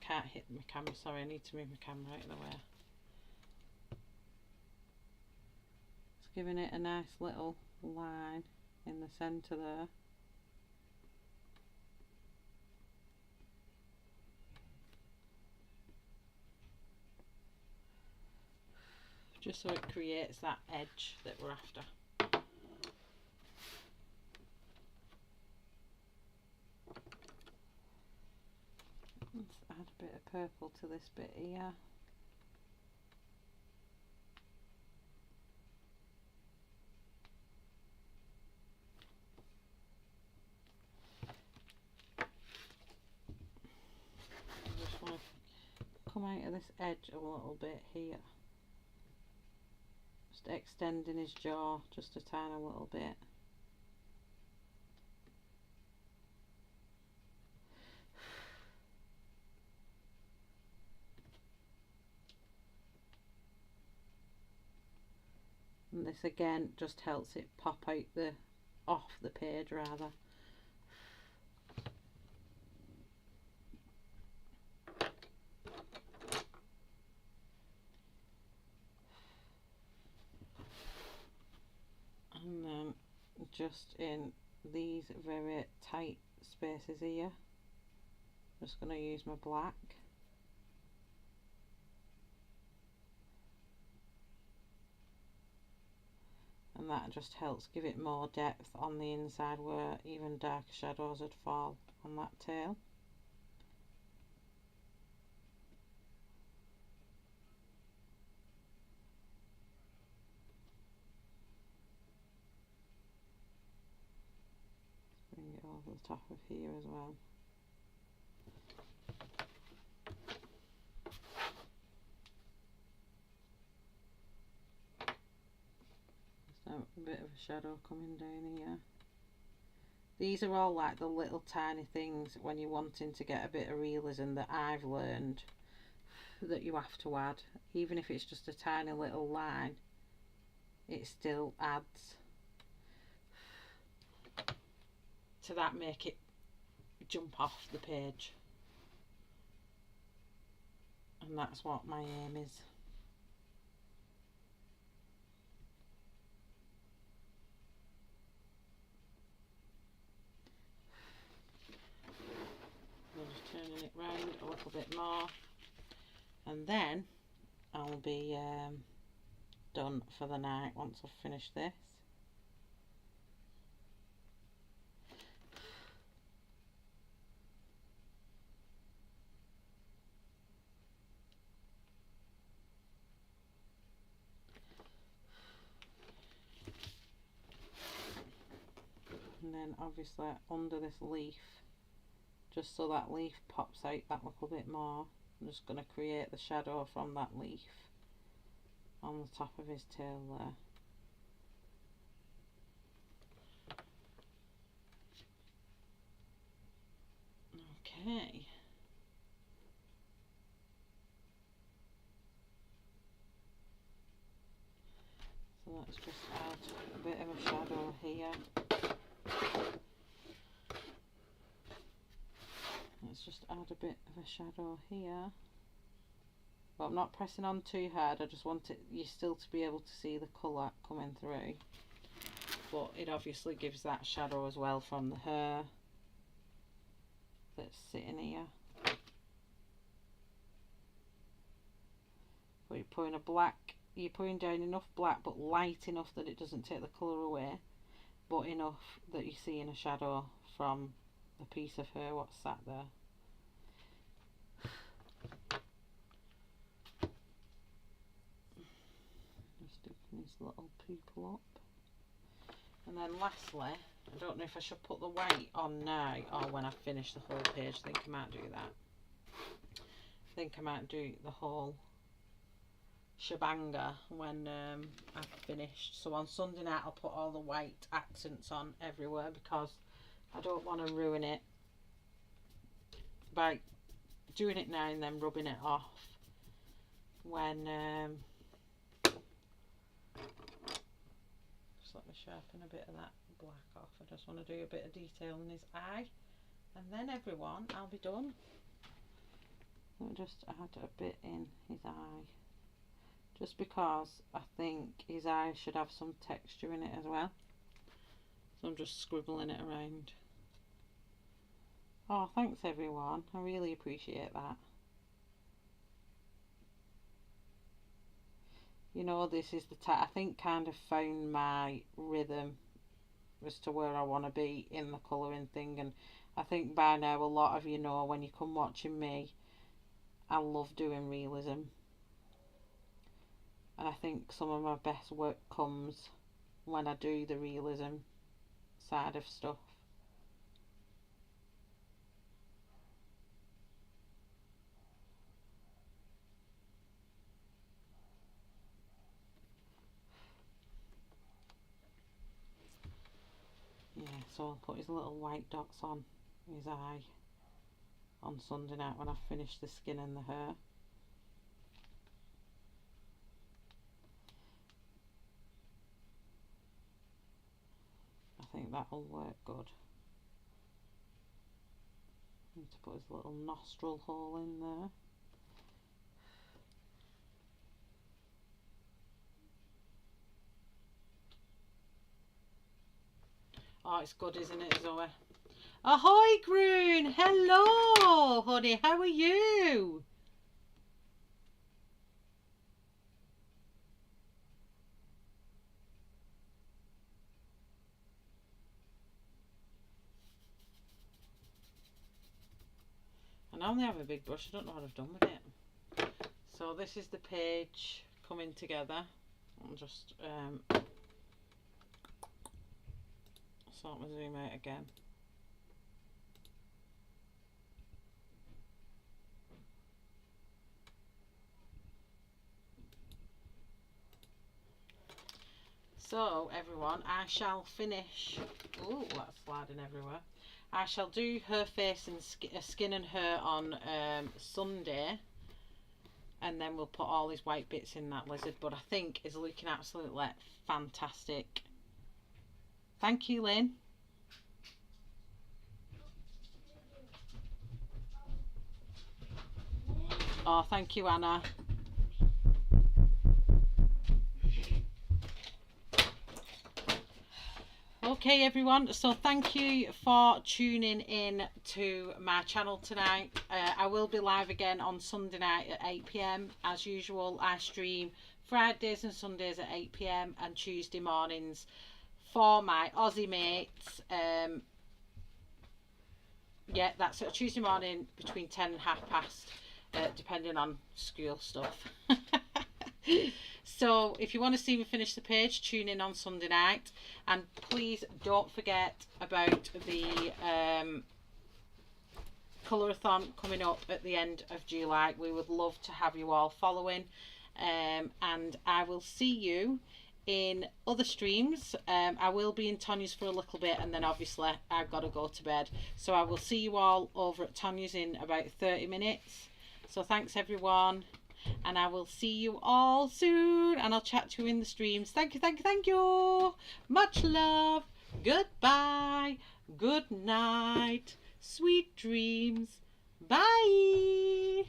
can't hit my camera, sorry, I need to move my camera out of the way. Just giving it a nice little line in the centre there. just so it creates that edge that we're after. Let's add a bit of purple to this bit here. I just want to come out of this edge a little bit here. Just extending his jaw just a tiny little bit. And this again just helps it pop out off the page rather. And then just in these very tight spaces here, just going to use my black. And that just helps give it more depth on the inside where even darker shadows would fall on that tail. Let's bring it over the top of here as well. A bit of a shadow coming down here. These are all like the little tiny things when you're wanting to get a bit of realism that I've learned that you have to add. Even if it's just a tiny little line, it still adds to that, make it jump off the page. And that's what my aim is. Just turning it round a little bit more, and then I'll be done for the night once I've finished this. And then obviously under this leaf, just so that leaf pops out that little bit more, I'm just going to create the shadow from that leaf on the top of his tail there. Okay. So let's just add a bit of a shadow here. Let's just add a bit of a shadow here. But I'm not pressing on too hard, I just want you still to be able to see the colour coming through. But it obviously gives that shadow as well from the hair that's sitting here. But you're putting a black, you're putting down enough black but light enough that it doesn't take the colour away, but enough that you're seeing a shadow from the piece of hair what's sat there. Just dipping his little pupil up. And then lastly, I don't know if I should put the white on now or when I finish the whole page. I think I might do that. I think I might do the whole shebanga when I've finished. So on Sunday night I'll put all the white accents on everywhere, because I don't want to ruin it by doing it now and then rubbing it off when just let me sharpen a bit of that black off. I just want to do a bit of detail in his eye, and then everyone, I'll be done. I'll just add a bit in his eye, just because I think his eye should have some texture in it as well. So I'm just scribbling it around. Oh, thanks everyone, I really appreciate that. you know, this is the I think kind of found my rhythm as to where I want to be in the colouring thing. And I think by now a lot of you know, when you come watching me, I love doing realism. And I think some of my best work comes when I do the realism side of stuff. Yeah, so I'll put his little white dots on his eye on Sunday night when I finish the skin and the hair. I think that'll work good. Need to put his little nostril hole in there. Oh, it's good, isn't it, Zoe? Ahoy, Groon! Hello, honey. How are you? I only have a big brush. I don't know what I've done with it. So this is the page coming together. I'll just sort my zoom out again. So everyone, I shall finish. Oh, that's sliding everywhere. I shall do her face and skin and hair on Sunday, and then we'll put all these white bits in that lizard. But I think it's looking absolutely fantastic. Thank you, Lynn. Oh, thank you, Anna. Okay everyone, so thank you for tuning in to my channel tonight. I will be live again on Sunday night at 8 PM. As usual, I stream Fridays and Sundays at 8 PM and Tuesday mornings for my Aussie mates. Yeah, that's a Tuesday morning between 10 and past, depending on school stuff. So if you want to see me finish the page, tune in on Sunday night, and please don't forget about the colorathon coming up at the end of July. We would love to have you all following, and I will see you in other streams. I will be in Tanya's for a little bit, and then obviously I've got to go to bed, so I will see you all over at Tanya's in about 30 minutes. So thanks everyone, and I will see you all soon, and I'll chat to you in the streams. Thank you, thank you, thank you. Much love. Goodbye. Good night. Sweet dreams. Bye.